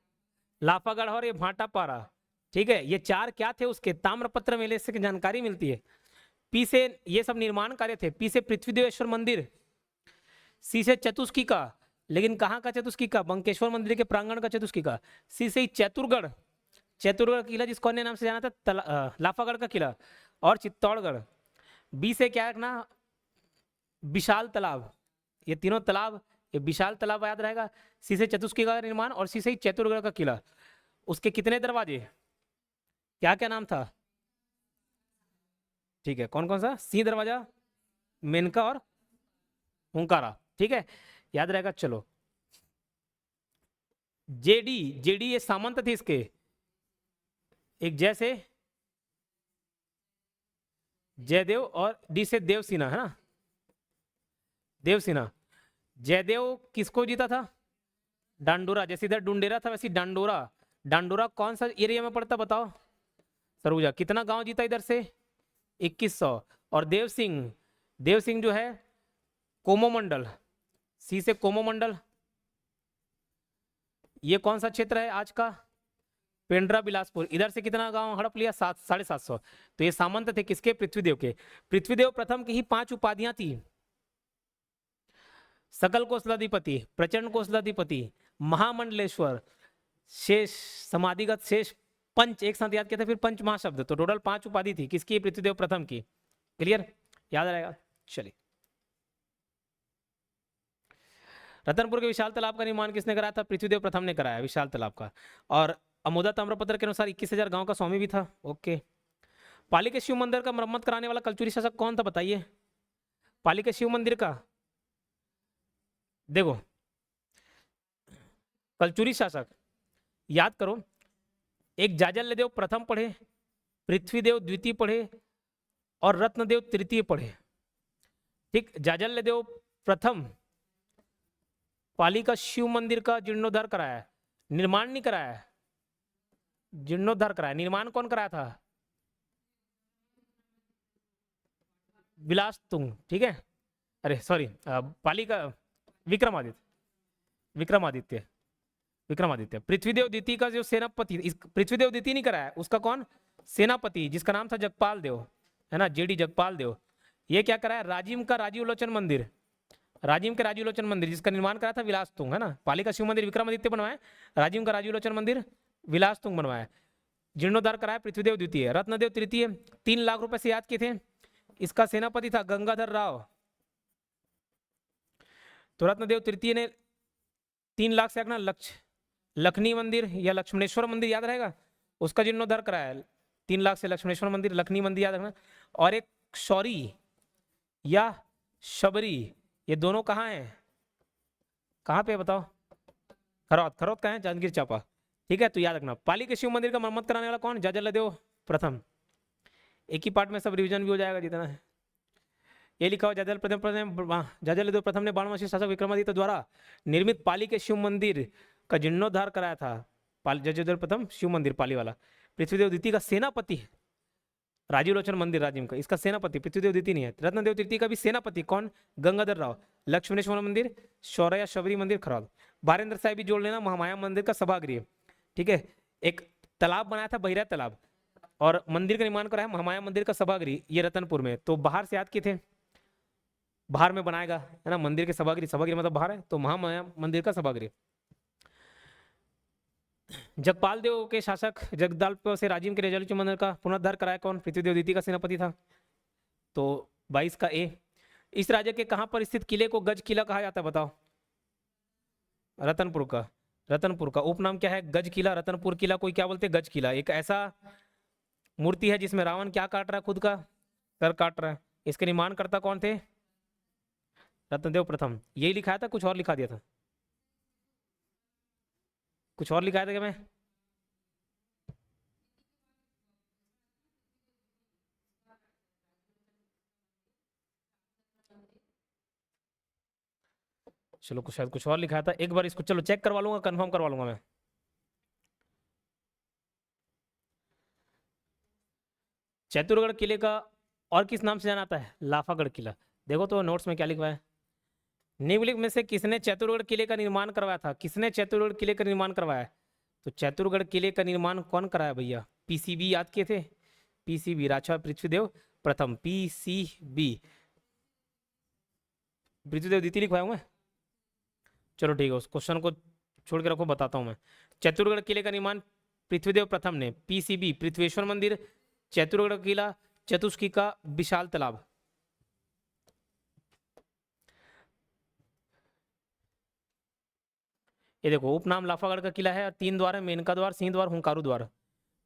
लाफागढ़ और ये भाटापारा, ठीक है, ये चार क्या थे उसके ताम्रपत्र मेले से जानकारी मिलती है। पी से ये सब निर्माण कार्य थे। पी से पृथ्वीदेवेश्वर मंदिर, सी से चतुष्की का, लेकिन कहाँ का चतुष्की का? बंकेश्वर मंदिर के प्रांगण का चतुष्की का। सी से चैतुरगढ़, चैतुरगढ़ किला जिसको अन्य नाम से जाना था लाफागढ़ का किला, और चित्तौड़गढ़। बी से क्या रखना? विशाल तालाब, ये तीनों तालाब, ये विशाल तालाब याद रहेगा। सी से चतुष्की का निर्माण, और सी से चैतुरगढ़ का किला। उसके कितने दरवाजे, क्या क्या नाम था? ठीक है, कौन कौन सा? सी दरवाजा, मेनका और ओंकारा, ठीक है, याद रहेगा। चलो जेडी, जेडी ये सामंत थे इसके, एक जैसे जयदेव, और डी से देवसेना, है ना, देवसेना। जयदेव किसको जीता था? डांडोरा, जैसे इधर डुंडेरा था वैसे डांडोरा। डांडोरा कौन सा एरिया में पड़ता बताओ? सरगुजा। कितना गांव जीता इधर से? 2100। और देव सिंह, देव सिंह जो है कोमोमंडल, सी से कोमोमंडल, ये कौन सा क्षेत्र है आज का? पेंड्रा बिलासपुर। इधर से कितना गांव हड़प लिया? 750। तो ये सामंत थे किसके? पृथ्वीदेव के। पृथ्वीदेव प्रथम की ही 5 उपाधियां थी। सकल कौशलाधिपति, प्रचंड कौशलाधिपति, महामंडलेश्वर, शेष, समाधिगत शेष, पंच एक साथ याद किया था, फिर पंच महाशब्द। तो टोटल 5 उपाधि थी किसकी? पृथ्वीदेव प्रथम की। क्लियर, याद रहेगा। चलिए, रतनपुर के विशाल तालाब का निर्माण किसने कराया था? पृथ्वीदेव प्रथम ने कराया विशाल तालाब का। और अमोदा ताम्रपत्र के अनुसार 21,000 गांव का स्वामी भी था। ओके। पाली के शिव मंदिर का मरम्मत कराने वाला कलचुरी शासक कौन था बताइए? पाली के शिव मंदिर का, देखो कलचुरी शासक याद करो, एक जाजल्यदेव प्रथम पढ़े, पृथ्वीदेव द्वितीय पढ़े, और रत्नदेव तृतीय पढ़े। ठीक, जाजल्यदेव प्रथम पाली का शिव मंदिर का जीर्णोद्धार कराया है, निर्माण नहीं कराया है, जीर्णोद्धार कराया। निर्माण कौन कराया था? विलास तुंग, ठीक है, अरे सॉरी, पाली का विक्रमादित्य, विक्रमादित्य, विक्रमादित्य। पृथ्वीदेव द्वितीय का जो सेनापति, पृथ्वीदेव द्वितीय नहीं कराया, उसका कौन? सेनापति, जिसका नाम था जगपाल देव, है ना, जेडी जगपाल देव। ये क्या कराया? राजिम का राजीव लोचन मंदिर, राजिम के राजीव लोचन मंदिर, जिसका निर्माण कराया था विलास तुंग, है ना। पाली का शिव मंदिर विक्रमादित्य बनवाया, राजिम का राजीव लोचन मंदिर विलास तुंग बनवाया। जीर्णोद्धार कराया पृथ्वीदेव द्वितीय। रत्नदेव तृतीय 3 लाख रुपए से याद किए थे, इसका सेनापति था गंगाधर राव। तो रत्नदेव तृतीय ने 3 लाख से रखना। लखनी मंदिर या लक्ष्मणेश्वर मंदिर याद रहेगा, उसका जीर्णोद्धार कराया 3 लाख से। लक्ष्मणेश्वर मंदिर, लखनी मंदिर याद रखना। और एक शौरी या शबरी, ये दोनों कहाँ हैं? कहाँ पे बताओ? खरौद, खरौद कहाँ है? जांजगीर चांपा, ठीक है। तो याद रखना, पाली के शिव मंदिर का मरम्मत कराने वाला कौन? जाजल्यदेव प्रथम। एक ही पार्ट में सब रिवीजन भी हो जाएगा जितना है। ये लिखा हुआ, जाजल्यदेव प्रथम ने 12वां शासक विक्रमादित्य द्वारा निर्मित पाली के शिव मंदिर का जीर्णोद्धार कराया था। जाजल्यदेव प्रथम शिव मंदिर पाली वाला। पृथ्वीदेव द्वितीय का सेनापति राजीव लोचन मंदिर, राजिम का, इसका सेनापति पृथ्वीदेव द्वितीय नहीं है। रत्नदेव तृतीय का भी सेनापति कौन? गंगाधर राव। लक्ष्मणेश्वर मंदिर, शौर्य शबरी मंदिर खरौद। बारेंद्र साहिब भी जोड़ लेना, महामाया मंदिर का सभागृह, ठीक है। एक तालाब बनाया था बहिरा तालाब, और मंदिर का निर्माण कराया महामाया मंदिर का सभागृह, ये रतनपुर में। तो बाहर से याद किए थे, बाहर में बनाएगा, है ना, मंदिर के सभागृह, सभागृह मतलब बाहर है, तो महामाया मंदिर का सभागृह। जगपाल देव के शासक जगदाल से राजिम के रेजालुची मंदिर का पुनरुद्धार कराया कौन? पृथ्वीदेव द्वितीय का सेनापति था। तो 22 का ए। इस राज्य के कहां पर स्थित किले को गज किला कहा जाता है बताओ? रतनपुर का, रतनपुर का उपनाम क्या है? गज किला, रतनपुर किला, कोई क्या बोलते हैं? गज किला। एक ऐसा मूर्ति है जिसमें रावण क्या काट रहा है? खुद का सर काट रहा है। इसके निर्माणकर्ता कौन थे? रत्नदेव प्रथम। यही लिखाया था, कुछ और लिखा दिया था? कुछ और लिखाया था क्या मैं? चलो कुछ शायद कुछ और लिखा था, एक बार इसको चलो चेक करवा लूंगा, कंफर्म करवा लूंगा मैं। चैतुरगढ़ किले का और किस नाम से जाना जाता है? लाफागढ़ किला। देखो तो नोट्स में क्या लिखा है। निम्नलिखित में से किसने चैतुरगढ़ किले का निर्माण करवाया था? किसने चैतुरगढ़ किले का निर्माण करवाया है? तो चैतुरगढ़ किले का निर्माण कौन कराया भैया? पीसीबी याद किए थे? पीसीबी राजा पृथ्वीदेव प्रथम, पीसीबी पृथ्वीदेव द्वितीय लिखवाया हूं मैं। चलो ठीक है, उस क्वेश्चन को छोड़ के रखो, बताता हूं मैं। चैतुरगढ़ किले का निर्माण पृथ्वीदेव प्रथम ने, पीसीबी पृथ्वेश्वर मंदिर, चैतुरगढ़ किला, चतुष्की का विशाल तालाब। ये देखो उपनाम लाफागढ़ का किला है और 3 द्वार है, मेनका द्वार, सिंह द्वार, हुंकारू द्वार।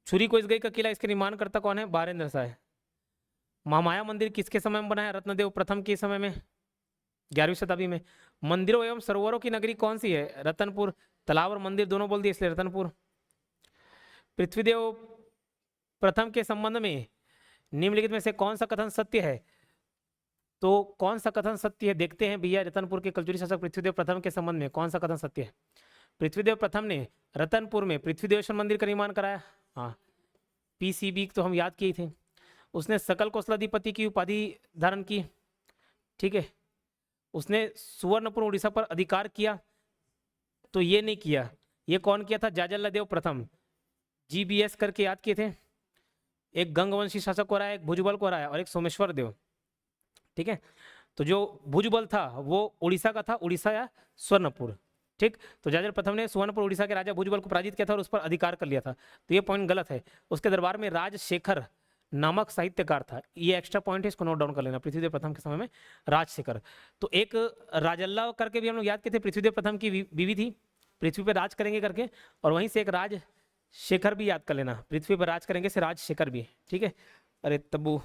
छुरी को इसगई का किला, इसके निर्माणकर्ता कौन है? बारेंद्र शाह है। महामाया मंदिर किसके समय में बनाया? रत्नदेव प्रथम के समय में, 11वीं शताब्दी में। मंदिरों एवं सरोवरों की नगरी कौन सी है? रतनपुर। तालाब और मंदिर दोनों बोल दिए इसलिए रतनपुर। पृथ्वीदेव प्रथम के संबंध में निम्नलिखित में से कौन सा कथन सत्य है? तो कौन सा कथन सत्य है देखते हैं भैया। रतनपुर के कलचुरी शासक पृथ्वीदेव प्रथम के संबंध में कौन सा कथन सत्य है? पृथ्वीदेव प्रथम ने रतनपुर में पृथ्वीदेवेश्वर मंदिर का निर्माण कराया। हाँ, पीसीबी तो हम याद किए थे। उसने सकल कौशलाधिपति की उपाधि धारण की, ठीक है। उसने सुवर्णपुर उड़ीसा पर अधिकार किया, तो ये नहीं किया। ये कौन किया था? जाजल्लदेव प्रथम, जीबीएस करके याद किए थे। एक गंगवंशी शासक को हराया, एक भुजबल को हराया और एक सोमेश्वर देव, ठीक है। तो जो भुजबल था वो उड़ीसा का था, उड़ीसा या स्वर्णपुर, ठीक। तो जाजल प्रथम ने सुवर्णपुर उड़ीसा के राजा भुजबल को पराजित किया था और उस पर अधिकार कर लिया था, तो ये पॉइंट गलत है। उसके दरबार में राजशेखर नामक साहित्यकार था, ये एक्स्ट्रा पॉइंट है, इसको नोट डाउन कर लेना। पृथ्वीदेव प्रथम के समय में राजशेखर। तो एक राजल्ला करके भी हम लोग याद किए थे, पृथ्वीदेव प्रथम की बीवी थी, पृथ्वी पर राज करेंगे करके, और वहीं से एक राजशेखर भी याद कर लेना, पृथ्वी पर राज करेंगे से राजशेखर भी, ठीक है। अरे तब्बू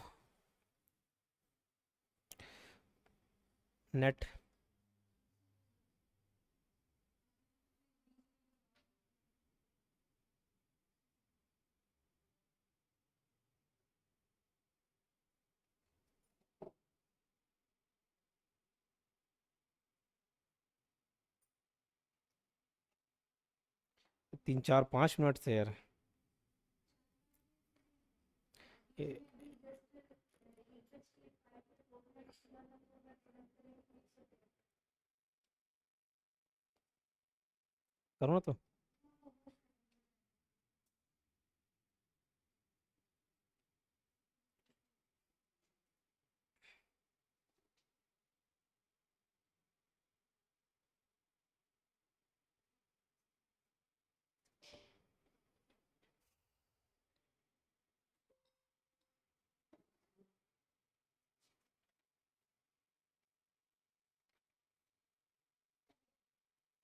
नेट, तीन चार 5 मिनट से यार ये- करो ना तो।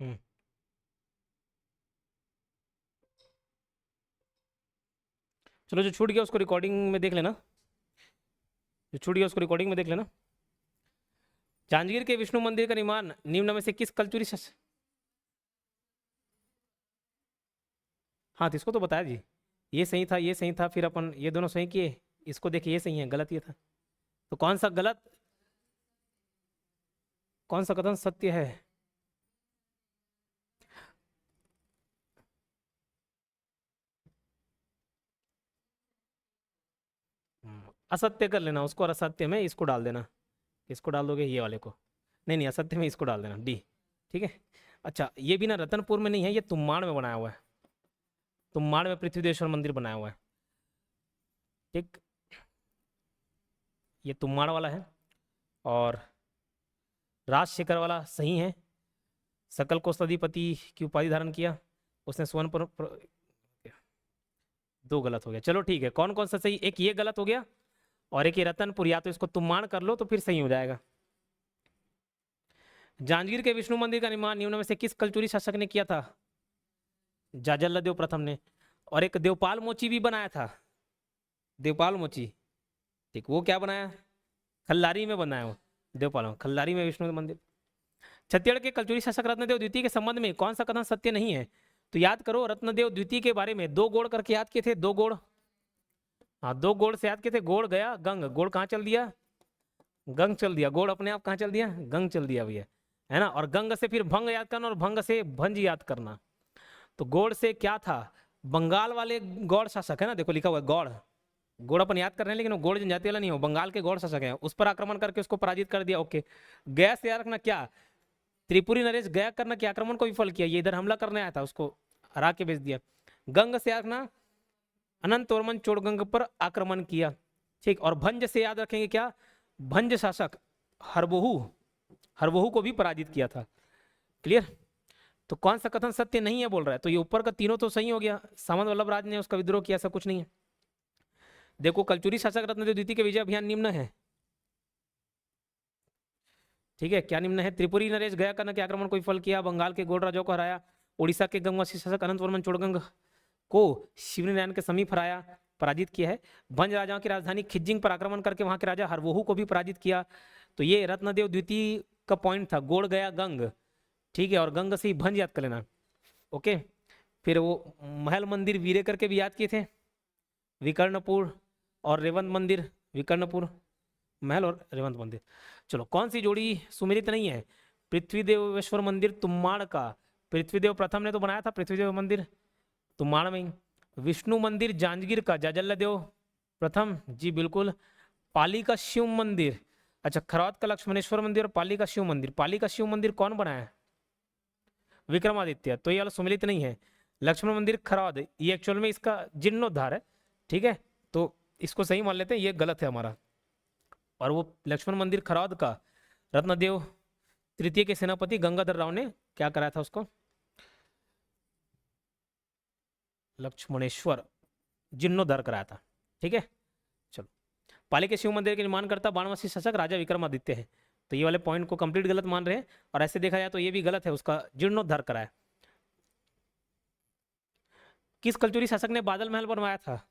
हम्म, चलो जो छूट गया उसको रिकॉर्डिंग में देख लेना, जो छूट गया उसको रिकॉर्डिंग में देख लेना। जांजगीर के विष्णु मंदिर का निर्माण निम्न में से किस कलचुरी शासक? हाँ तो इसको तो बताया जी, ये सही था, ये सही था, फिर अपन ये दोनों सही किए, इसको देखिए ये सही है, गलत ये था। तो कौन सा गलत, कौन सा कथन सत्य है? असत्य कर लेना उसको, और असत्य में इसको डाल देना। इसको डाल दोगे ये वाले को, नहीं नहीं असत्य में इसको डाल देना, डी, ठीक है। अच्छा ये भी ना रतनपुर में नहीं है, ये तुम्बाड़ में बनाया हुआ है, तुम्बाड़ में पृथ्वीदेश्वर मंदिर बनाया हुआ है, ठीक। ये तुम्बाड़ वाला है, और राजशेखर वाला सही है। सकल कोषाधिपति की उपाधि धारण किया, उसने सुवर्णपुर दो गलत हो गया। चलो ठीक है, कौन कौन सा सही? एक ये गलत हो गया और एक ये रतनपुर, या तो इसको तुम्बाड़ कर लो तो फिर सही हो जाएगा। जांजगीर के विष्णु मंदिर का निर्माण निम्न में से किस कलचुरी शासक ने किया था? जाजल्लदेव प्रथम ने। और एक देवपाल मोची भी बनाया था, देवपाल मोची, ठीक। वो क्या बनाया? खल्लारी में बनाया वो, देवपाल खल्लारी में विष्णु मंदिर। छत्तीसगढ़ के कलचुरी शासक रत्नदेव द्वितीय के संबंध में कौन सा कथन सत्य नहीं है? तो याद करो, रत्नदेव द्वितीय के बारे में 2 गोड़ करके याद किए थे, 2 गोड़। हाँ 2 गोड़ से याद किए थे, गोड़ गया गंग, गोड़ कहाँ चल दिया? गंग चल दिया। गोड़ अपने आप कहाँ चल दिया? गंग चल दिया भैया। है ना, और गंग से फिर भंग याद करना और भंग से भंज याद करना। तो गौड़ से क्या था, बंगाल वाले गौड़ शासक है ना, देखो लिखा हुआ है गौड़, गौड़ अपन याद कर रहे हैं लेकिन वो गौड़ जनजाति वाला नहीं हो, बंगाल के गौड़ शासक है, उस पर आक्रमण करके उसको पराजित कर दिया। ओके, गया से याद रखना क्या, त्रिपुरी नरेश गया करना के आक्रमण को विफल किया, ये इधर हमला करने आया था, उसको हरा के भेज दिया। गंग से याद रखना अनंत वर्मन चोड़गंग पर आक्रमण किया, ठीक। और भंज से याद रखेंगे क्या, भंज शासक हरबोहू, हरबोहू को भी पराजित किया था। क्लियर। तो कौन सा कथन सत्य नहीं है बोल रहा है, तो ये ऊपर का तीनों तो सही हो गया, सामंत वल्लभ राज ने उसका विद्रोह किया, ऐसा कुछ नहीं है। देखो कलचुरी शासक रत्नदेव द्वितीय के विजय अभियान निम्न है, ठीक है, क्या निम्न है, त्रिपुरी नरेश गया करना के आक्रमण को विफल किया, बंगाल के गौड़ राजाओं को हराया, उड़ीसा के गंगवंशी शासक अनंत वर्मन चोड़गंग को शिवनारायण के समीप हराया, पराजित किया है। भंज राजाओं की राजधानी खिज्जिंग पर आक्रमण करके वहां के राजा हरवोहू को भी पराजित किया। तो ये रत्नदेव द्वितीय का पॉइंट था, गोड़ गया गंग, ठीक है, और गंग से ही भंज याद कर लेना। ओके, फिर वो महल मंदिर वीरे करके भी याद किए थे, विकर्णपुर और रेवंत मंदिर, विकर्णपुर महल और रेवंत मंदिर। चलो, कौन सी जोड़ी सुमेलित नहीं है, पृथ्वीदेवेश्वर मंदिर तुम्बाड़ का, पृथ्वीदेव प्रथम ने तो बनाया था पृथ्वीदेव मंदिर तुम्बाड़ में ही। विष्णु मंदिर जांजगीर का, जाजल्लदेव प्रथम, जी बिल्कुल। पाली का शिव मंदिर, अच्छा, खरौद का लक्ष्मणेश्वर मंदिर और पाली का शिव मंदिर, पाली का शिव मंदिर कौन बनाया है, विक्रमादित्य, तो ये वाला सुमेलित नहीं है। लक्ष्मण मंदिर खरौद, ये एक्चुअल में इसका जीर्णोद्धार है, ठीक है, तो इसको सही मान लेते हैं, ये गलत है हमारा। और वो लक्ष्मण मंदिर खरौद का रत्नदेव तृतीय के सेनापति गंगाधर राव ने क्या कराया था उसको, लक्ष्मणेश्वर जीर्णोद्धार कराया था, ठीक है। चलो, पाली के शिव मंदिर के निर्माण करता बाणवासी शासक राजा विक्रमादित्य है, तो ये वाले पॉइंट को कंप्लीट गलत मान रहे हैं, और ऐसे देखा जाए तो ये भी गलत है, उसका जीर्णोद्धार कराया। किस कलचुरी शासक ने बादल महल बनवाया था,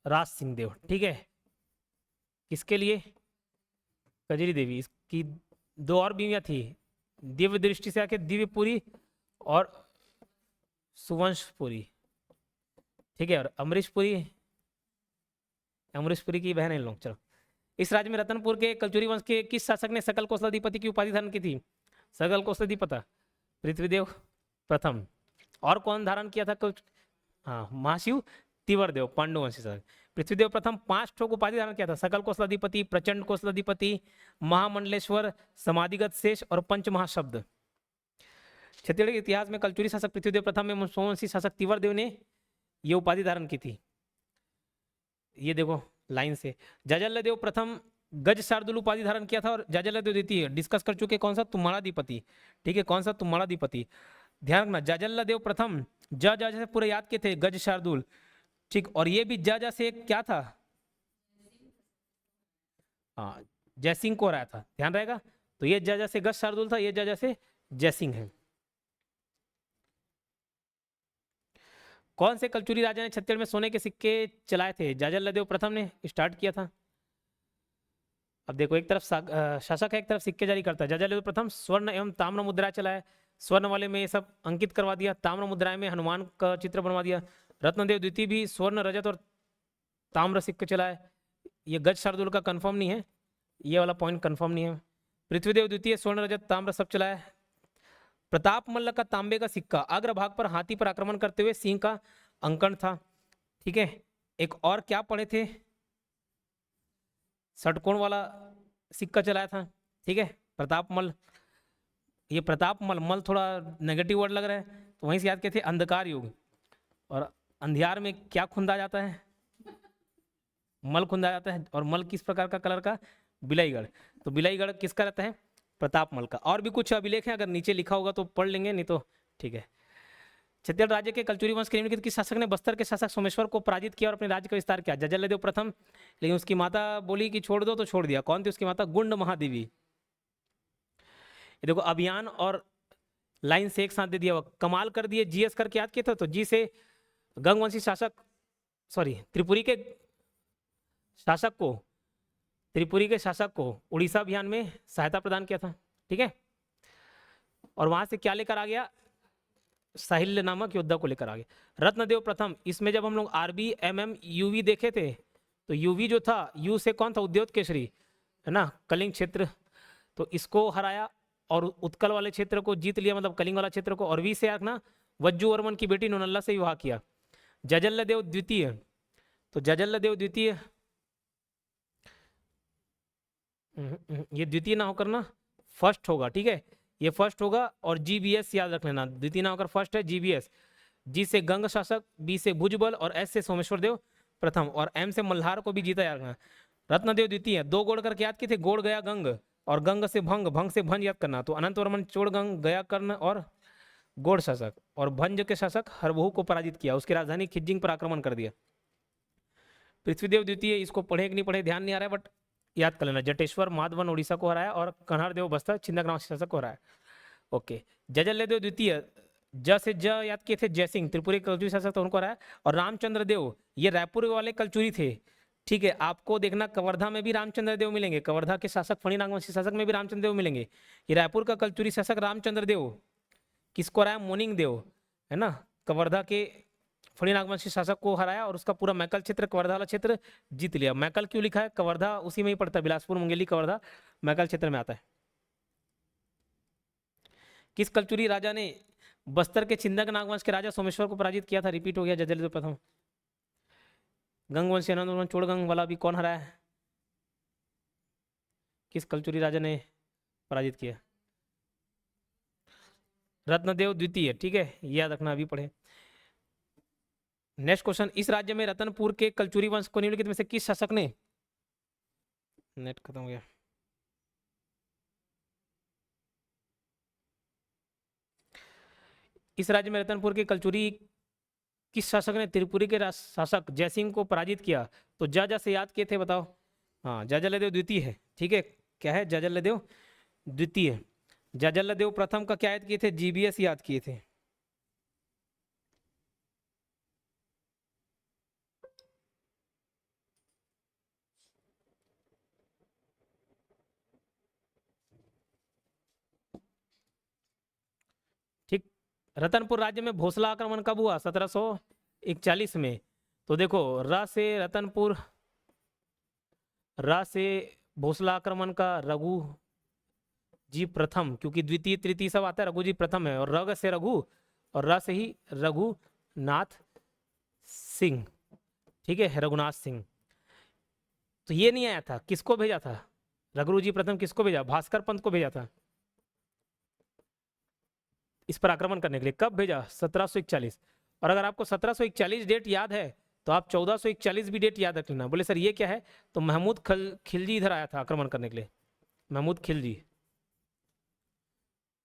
राज सिंह देव, ठीक है। किसके लिए, कजरी देवी, इसकी दो और बीवियां थी, दिव्य दृष्टि से आके दिव्यपुरी और सुवंशपुरी, ठीक है, और अमरीशपुरी, अमरीशपुरी की बहन है लोग। चलो, इस राज्य में रतनपुर के कलचुरी वंश के किस शासक ने सकल कौशलाधिपति की उपाधि धारण की थी, सकल कौशलाधिपति पृथ्वीदेव प्रथम। और कौन धारण किया था कुछ, हाँ, महाशिव तिवरदेव, पांडुवंशी शासक। पृथ्वीदेव प्रथम 5 ठोक उपाधि धारण किया था, सकल कौशलाधिपति, प्रचंड कौशलाधिपति, महामंडलेश्वर, समाधिगत शेष और पंच महाशब्द। छत्तीसगढ़ के इतिहास में कलचुरी शासक पृथ्वीदेव प्रथम एवं सोमवंशी शासक तिवरदेव ने ये उपाधि धारण की थी। ये देखो लाइन से, जाजल्लदेव प्रथम गज शार्दुल उपाधि धारण किया था, और जाजल्लदेव द्वितीय डिस्कस कर चुके, कौन सा, तुम्हाड़ाधिपति, ठीक है, कौन सा, तुम्हाड़ाधिपति। ध्यान रखना, जाजल्लदेव प्रथम ज से पूरे याद किए थे, गज शार्दुल, ठीक, और ये भी ज से क्या था, हाँ, जयसिंह को रहा था, ध्यान रहेगा। तो ये ज से गज शार्दुल था, ये ज से जयसिंह है। कौन से कलचुरी राजा ने छत्तीसगढ़ में सोने के सिक्के चलाए थे, जाजल्लदेव प्रथम ने स्टार्ट किया था। अब देखो, एक तरफ शासक है, एक तरफ सिक्के जारी करता है। जाजल्लदेव प्रथम स्वर्ण एवं ताम्र मुद्रा चलाए, स्वर्ण वाले में ये सब अंकित करवा दिया, ताम्र मुद्राएं में हनुमान का चित्र बनवा दिया। रत्नदेव द्वितीय भी स्वर्ण, रजत और ताम्र सिक्के चलाए। ये गज शार्दुल का कंफर्म नहीं है, ये वाला पॉइंट कंफर्म नहीं है। पृथ्वीदेव द्वितीय स्वर्ण, रजत, ताम्र सब चलाए। प्रताप मल्ल का तांबे का सिक्का, अग्रभाग पर हाथी पर आक्रमण करते हुए सिंह का अंकन था, ठीक है। एक और क्या पढ़े थे, षटकोण वाला सिक्का चलाया था, ठीक है, प्रताप मल। ये प्रताप मल, मल थोड़ा नेगेटिव वर्ड लग रहा है, तो वहीं से याद किए थे अंधकार युग। और अंधियार में क्या खुंदा जाता है, मल खुंदा जाता है, और मल किस प्रकार का कलर का, बिलाईगढ़। तो बिलाईगढ़ किसका रहता है, प्रताप मल का। और भी कुछ अभिलेख है, अगर नीचे लिखा होगा तो पढ़ लेंगे, नहीं तो ठीक है। छत्तीसगढ़ राज्य के कलचुरी वंश के निम्नलिखित किस शासक ने बस्तर के शासक सोमेश्वर को पराजित किया और अपने राज्य का विस्तार किया, जाजल्लदेव प्रथम, लेकिन उसकी माता बोली कि छोड़ दो तो छोड़ दिया। कौन थी उसकी माता, गुंड महादेवी। ये देखो, अभियान और लाइन से एक साथ दे दिया हुआ, कमाल कर दिए, जीएस करके याद किए थे, तो जी से गंगवंशी शासक, सॉरी त्रिपुरी के शासक को, त्रिपुरी के शासक को उड़ीसा अभियान में सहायता प्रदान किया था, ठीक है। और वहां से क्या लेकर आ गया, साहिल्य नामक योद्धा को लेकर आ गया। रत्नदेव प्रथम, इसमें जब हम लोग आरबी एमएम यूवी देखे थे, तो यूवी जो था, यू से कौन था, उद्योग केसरी, है ना, कलिंग क्षेत्र तो इसको हराया और उत्कल वाले क्षेत्र को जीत लिया, मतलब कलिंग वाला क्षेत्र को। और वी से रखना, वज्जुवर्मन की बेटी नोनल्ला से विवाह किया। जजल्लदेव द्वितीय, तो जजल्लदेव द्वितीय, ये द्वितीय ना होकर ना फर्स्ट होगा, ठीक है, ये फर्स्ट होगा। और जीबीएस याद रख लेना, द्वितीय ना होकर फर्स्ट है जीबीएस। जी से गंग शासक, बी से भुजबल और एस से सोमेश्वर देव प्रथम और एम से मल्हार को भी जीता याद रखना। रत्नदेव द्वितीय, दो गोड़ करके याद किए थे, गोड़ गया गंग और गंग से भंग, भंग से भंज याद करना। तो अनंत वर्मन चोड़ गंग गया कर्ण और गोड़ शासक, और भंज के शासक हरबहू को पराजित किया, उसकी राजधानी खिज्जिंग पर आक्रमण कर दिया। पृथ्वीदेव द्वितीय, इसको पढ़े कि नहीं पढ़े ध्यान नहीं आ रहा है, बट याद कर लेना। जटेश्वर माधवन उड़ीसा को हराया और कन्हार देव बस्तर छिंदकनाथ शासक को हराया। ओके। जजल्लदेव द्वितीय, ज से ज याद किए थे, जयसिंह त्रिपुरी कलचुरी शासक तो उनको हराया। और रामचंद्र देव, ये रायपुर वाले कलचुरी थे, ठीक है। आपको देखना कवर्धा में भी रामचंद्र देव मिलेंगे, कवर्धा के शासक फणी नागवंशी शासक में भी रामचंद्र देव मिलेंगे। ये रायपुर का कलचुरी शासक रामचंद्र देव किसको हराया, मोनिंग देव, है ना, कवर्धा के फणी नागवंशी शासक को हराया और उसका पूरा मैकल क्षेत्र, कवर्धा वाला क्षेत्र जीत लिया। मैकल क्यों लिखा है, कवर्धा उसी में ही पड़ता है, बिलासपुर मुंगेली कवर्धा मैकल क्षेत्र में आता है। किस कलचुरी राजा ने बस्तर के छिंदक नागवंश के राजा सोमेश्वर को पराजित किया था, रिपीट हो गया जजल्लदेव प्रथम। गंगवंशी आनंद चोड़गंग वाला भी कौन हराया है, किस कलचुरी राजा ने पराजित किया, रत्नदेव द्वितीय, ठीक है, याद रखना, अभी पढ़े। नेक्स्ट क्वेश्चन, इस राज्य में रतनपुर के कलचुरी वंश को निम्नलिखित में से किस शासक ने, नेट खत्म हो गया, इस राज्य में रतनपुर के कलचुरी किस शासक ने त्रिपुरी के शासक जयसिंह को पराजित किया, तो जा से याद किए थे बताओ, हाँ जजल्लदेव द्वितीय है, ठीक है, क्या है, जजल्लदेव द्वितीय। जजल्लदेव प्रथम का क्या याद किए थे, जीबीएस याद किए थे। ठीक। रतनपुर राज्य में भोसला आक्रमण कब हुआ, 1741 में। तो देखो र से रतनपुर, र से भोसला आक्रमण का रघु जी प्रथम, क्योंकि द्वितीय तृतीय सब आता है, रघु जी प्रथम है। और रग से रघु और र से ही रघुनाथ सिंह, ठीक है, रघुनाथ सिंह। तो ये नहीं आया था, किसको भेजा था, रघु जी प्रथम किसको भेजा, भास्कर पंत को भेजा था इस पर आक्रमण करने के लिए। कब भेजा, 1741। और अगर आपको 1741 डेट याद है तो आप 1441 भी डेट याद रख लेना। बोले सर ये क्या है, तो महमूद खिलजी इधर आया था आक्रमण करने के लिए, महमूद खिलजी,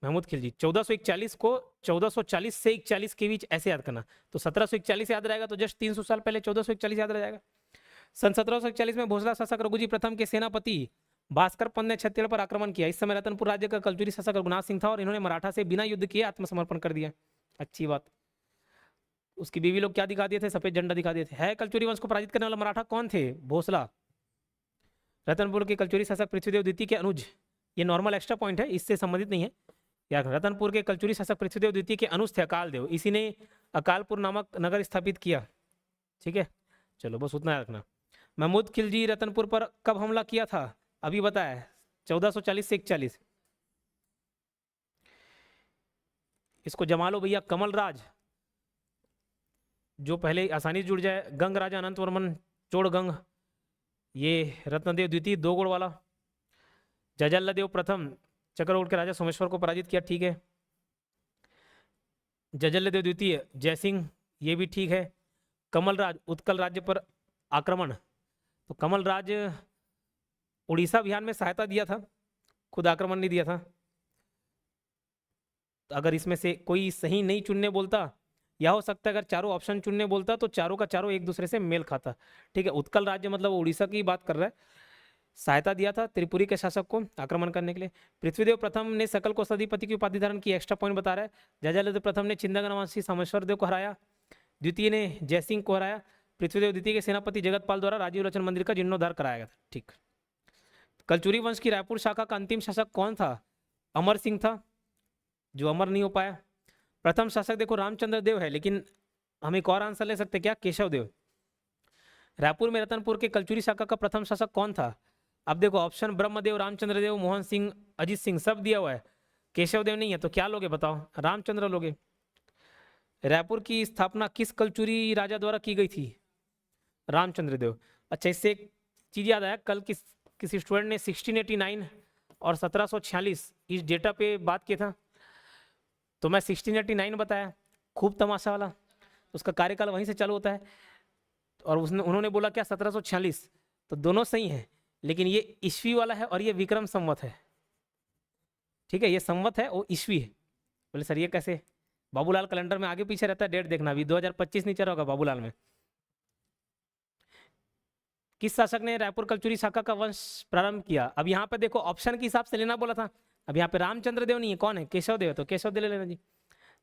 महमूद खिलजी 1441 को, 1440 से 41 के बीच ऐसे याद करना। तो 1741 याद रहेगा तो जस्ट 300 साल पहले 1441 याद रह जाएगा। सन 1741 में भोसला शासक रघुजी प्रथम के सेनापति भास्कर पंत ने छत्तीसगढ़ पर आक्रमण किया। इस समय रतनपुर राज्य का कलचुरी शासक रघुनाथ सिंह था और इन्होंने मराठा से बिना युद्ध किए आत्मसमर्पण कर दिया। अच्छी बात। उसकी बीवी लोग क्या दिखा दिए थे, सफेद झंडा दिखा दिए थे। है कलचुरी वंश को पराजित करने वाला मराठा कौन थे, भोसला। रतनपुर के कलचुरी शासक पृथ्वीदेव द्वितीय के अनुज, ये नॉर्मल एक्स्ट्रा पॉइंट है, इससे संबंधित नहीं है। या रतनपुर के कलचुरी शासक पृथ्वीदेव द्वितीय के अनुज थे अकाल देव, इसी ने अकालपुर नामक नगर स्थापित किया, ठीक है। चलो बस उतना रखना। महमूद खिलजी रतनपुर पर कब हमला किया था, अभी बताया 1440 से 41। इसको जमा लो भैया, कमल राज, जो पहले आसानी से जुड़ जाए। गंग राजा अनंत वर्मन चोड़ गंग, ये रत्नदेव द्वितीय दो गोड़ वाला। जजल्लदेव प्रथम चक्रकोट के राजा सोमेश्वर को पराजित किया, ठीक है। जजल्लदेव द्वितीय जयसिंह, ये भी ठीक है। कमल राज उत्कल राज्य पर आक्रमण, तो कमल राज उड़ीसा अभियान में सहायता दिया था, खुद आक्रमण नहीं दिया था। तो अगर इसमें से कोई सही नहीं चुनने बोलता, या हो सकता है अगर चारों ऑप्शन चुनने बोलता तो चारों का चारों एक दूसरे से मेल खाता, ठीक है। उत्कल राज्य मतलब उड़ीसा की बात कर रहा है, सहायता दिया था त्रिपुरी के शासक को आक्रमण करने के लिए। पृथ्वीदेव प्रथम ने सकल को सदीपति की उपाधि धारण की, एक्स्ट्रा पॉइंट बता रहा है। जजल्लदेव प्रथम ने छिंदकनावासी सोमेश्वर देव को हराया। द्वितीय ने जयसिंह को हराया। पृथ्वीदेव द्वितीय के सेनापति जगतपाल द्वारा राजीव लोचन मंदिर का जीर्णोद्धार कराया गया था, ठीक। कलचुरी वंश की रायपुर शाखा का अंतिम शासक कौन था, अमर सिंह था, जो अमर नहीं हो पाया। प्रथम शासक देखो रामचंद्र देव है, लेकिन हम एक और आंसर ले सकते क्या, केशव देव। रायपुर में रतनपुर के कलचुरी शाखा का प्रथम शासक कौन था, अब देखो ऑप्शन ब्रह्मदेव, रामचंद्र देव, मोहन सिंह, अजीत सिंह सब दिया हुआ है, केशव देव नहीं है, तो क्या लोगे बताओ? रामचंद्र लोगे। रायपुर की स्थापना किस कलचुरी राजा द्वारा की गई थी? रामचंद्र देव। अच्छा, इससे एक चीज याद आया, कल किसी स्टूडेंट ने 1689 और 1746 इस डेटा पे बात किया था, तो मैं 1689 बताया, खूब तमाशा वाला, उसका कार्यकाल वहीं से चालू होता है, और उन्होंने बोला क्या 1746, तो दोनों सही हैं, लेकिन ये ईस्वी वाला है और ये विक्रम संवत है। ठीक है, ये संवत है वो ईस्वी है। बोले सर ये कैसे? बाबूलाल कैलेंडर में आगे पीछे रहता है, डेट देखना, अभी 2025 नहीं चल रहा होगा बाबूलाल में। किस शासक ने रायपुर कलचुरी शाखा का वंश प्रारंभ किया? अब यहाँ पे देखो ऑप्शन के हिसाब से लेना बोला था, अब यहाँ पे रामचंद्र देव नहीं है, कौन है? केशव देव, तो केशव देव ले लेना जी।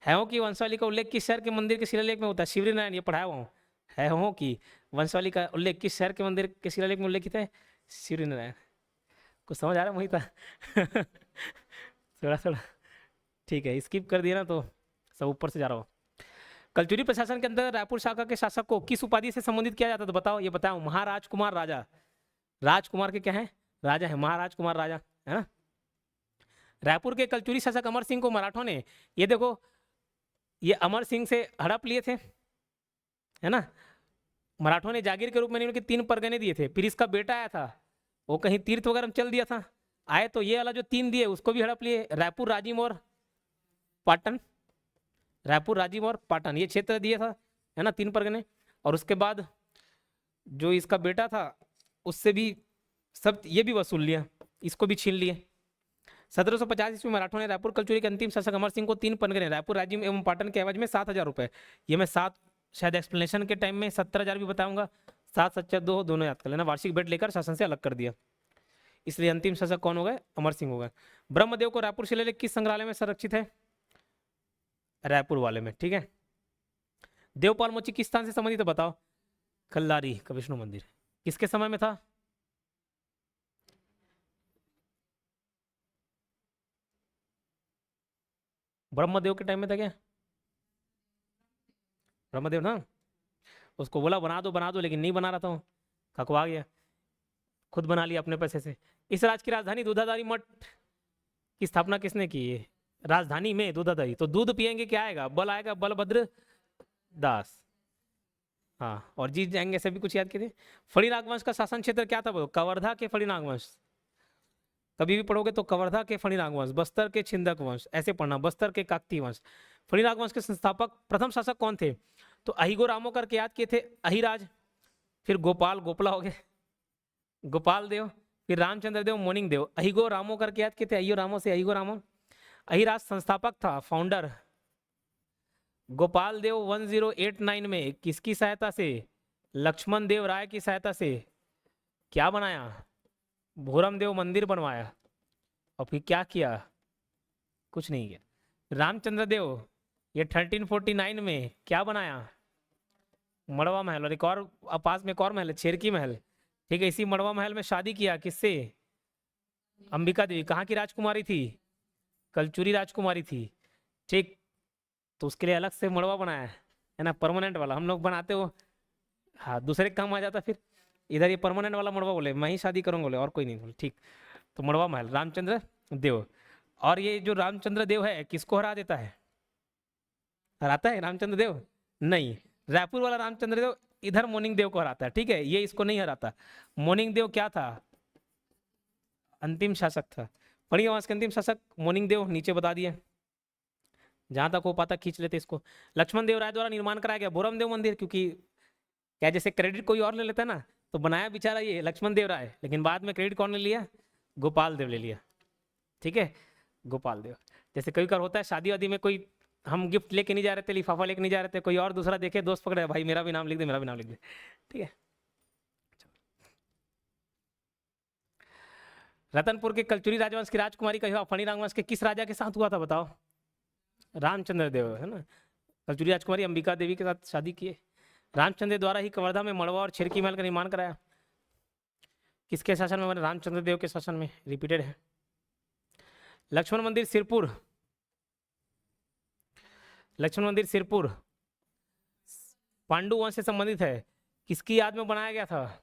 हैवों की वंशावली का उल्लेख किस शहर के मंदिर के शिलालेख में होता है? शिवरी नारायण, ये पढ़ाया हुआ हूँ। हैवों की वंशावली का उल्लेख किस शहर के मंदिर के शिलालेख में उल्लेखित है? शिवरी नारायण। कुछ समझ आ रहा है मोहिता? थोड़ा थोड़ा ठीक है, स्किप कर दिया ना तो सब ऊपर से जा रहा हो। कलचुरी प्रशासन के अंदर रायपुर शाखा के शासक को किस उपाधि से संबोधित किया जाता था? तो बताओ, ये बताओ। महाराजकुमार राजा, राजकुमार के क्या है? राजा है, महाराजकुमार राजा, है ना। रायपुर के कलचुरी शासक अमर सिंह को मराठों ने, ये देखो ये अमर सिंह से हड़प लिए थे, है ना। मराठों ने जागीर के रूप में उनके 3 परगने दिए थे, फिर इसका बेटा आया था, वो कहीं तीर्थ वगैरह में चल दिया था, आए तो ये वाला जो 3 दिए उसको भी हड़प लिए, रायपुर, राजिम और पाटन। रायपुर, राजिम और पाटन ये क्षेत्र दिया था, है ना, 3 परगने। और उसके बाद जो इसका बेटा था उससे भी सब ये भी वसूल लिया, इसको भी छीन लिए। 1750 ईस्वी में मराठों ने रायपुर कलचुरी के अंतिम शासक अमर सिंह को 3 परगने रायपुर, राजिम एवं पाटन के एवज में 7,000 रुपए, ये मैं 7 शायद एक्सप्लेनेशन के टाइम में 70,000 भी बताऊंगा, 7 सच्चा 2 दोनों याद कर लेना, वार्षिक भेंट लेकर शासन से अलग कर दिया, इसलिए अंतिम शासक कौन हो गए? अमर सिंह हो गए। ब्रह्मदेव को रायपुर शिलालेख किस संग्रहालय में संरक्षित है? रायपुर वाले में, ठीक है। देवपाल मोची किस स्थान से संबंधित है बताओ? कल्लारी का विष्णु मंदिर, किसके समय में था? ब्रह्मदेव के टाइम में था क्या? ब्रह्मदेव ना, उसको बोला बना दो लेकिन नहीं बना रहा था, खकवा गया, खुद बना लिया अपने पैसे से। इस राज्य की राजधानी दूधाधारी मठ की स्थापना किसने की है? राजधानी में दूधाधारी, तो दूध पियेंगे क्या आएगा? बल आएगा, बलभद्र दास। हाँ, और जीत जाएंगे, सभी कुछ याद कीजिए। फणी नागवंश का शासन क्षेत्र क्या था? कवर्धा के फणी नागवंश, कभी भी पढ़ोगे तो कवर्धा के फणी नागवंश, बस्तर के छिंदक वंश, ऐसे पढ़ना, बस्तर के काकती वंश। फणी नागवंश के संस्थापक प्रथम शासक कौन थे? तो अहिगो रामो करके याद किए थे, अहिराज, फिर गोपाल, गोपला हो गए, गोपाल देव, फिर रामचंद्र देव, मोनिंग देव। अहिगो रामो करके याद किए थे, अहियो रामो से अहिगो रामो। अहिराज संस्थापक था, फाउंडर। गोपाल देव 1089 में किसकी सहायता से? लक्ष्मण देव राय की सहायता से क्या बनाया? भोरम देव मंदिर बनवाया। और फिर क्या किया? कुछ नहीं किया। रामचंद्र देव ये 1349 में क्या बनाया? मड़वा महल, और एक और पास में एक और महल है, छेरकी महल, ठीक है। इसी मड़वा महल में शादी किया किससे? अंबिका देवी, कहाँ की राजकुमारी थी? कलचुरी राजकुमारी थी, ठीक। तो उसके लिए अलग से मड़वा बनाया है ना, परमानेंट वाला, हम लोग बनाते हो हाँ दूसरे काम आ जाता, फिर इधर ये परमानेंट वाला मड़वा बोले मैं ही शादी करूंगा, बोले और कोई नहीं, बोले ठीक। तो मड़वा महल रामचंद्र देव। और ये जो रामचंद्र देव है किसको हरा देता है? हराता है रामचंद्र देव? नहीं, रायपुर वाला रामचंद्र देव इधर मोनिंग देव को हराता है, ठीक है, ये इसको नहीं हराता। मोनिंग देव क्या था? अंतिम शासक था। पढ़िए वहां के अंतिम शासक मोनिंग देव, नीचे बता दिए, जहां तक हो पाता खींच लेते इसको। लक्ष्मण देव राय द्वारा निर्माण कराया गया भोरम देव मंदिर, क्योंकि क्या जैसे क्रेडिट कोई और ले लेता है ना, तो बनाया बेचारा ये लक्ष्मण देव राय, लेकिन बाद में क्रेडिट कौन ले लिया? गोपाल देव ले लिया, ठीक है, गोपाल देव। जैसे कभी कभी होता है शादी वादी में कोई, हम गिफ्ट लेके नहीं जा रहे थे, लिफाफा लेके नहीं जा रहे थे, कोई और दूसरा देखे, दोस्त पकड़े, भाई मेरा भी नाम लिख दे, मेरा भी नाम लिख दे, ठीक है। रतनपुर के कलचुरी राजवंश की राजकुमारी का विवाह फणी राजवंश के किस राजा के साथ हुआ था बताओ? रामचंद्र देव, है ना। कलचुरी राजकुमारी अंबिका देवी के साथ शादी किए। रामचंद्र द्वारा ही कवर्धा में मड़वा और छिरकी महल का निर्माण कराया, किसके शासन में? रामचंद्र देव के शासन में, रिपीटेड है। लक्ष्मण मंदिर सिरपुर, लक्ष्मण मंदिर सिरपुर पांडु वंश से संबंधित है, किसकी याद में बनाया गया था?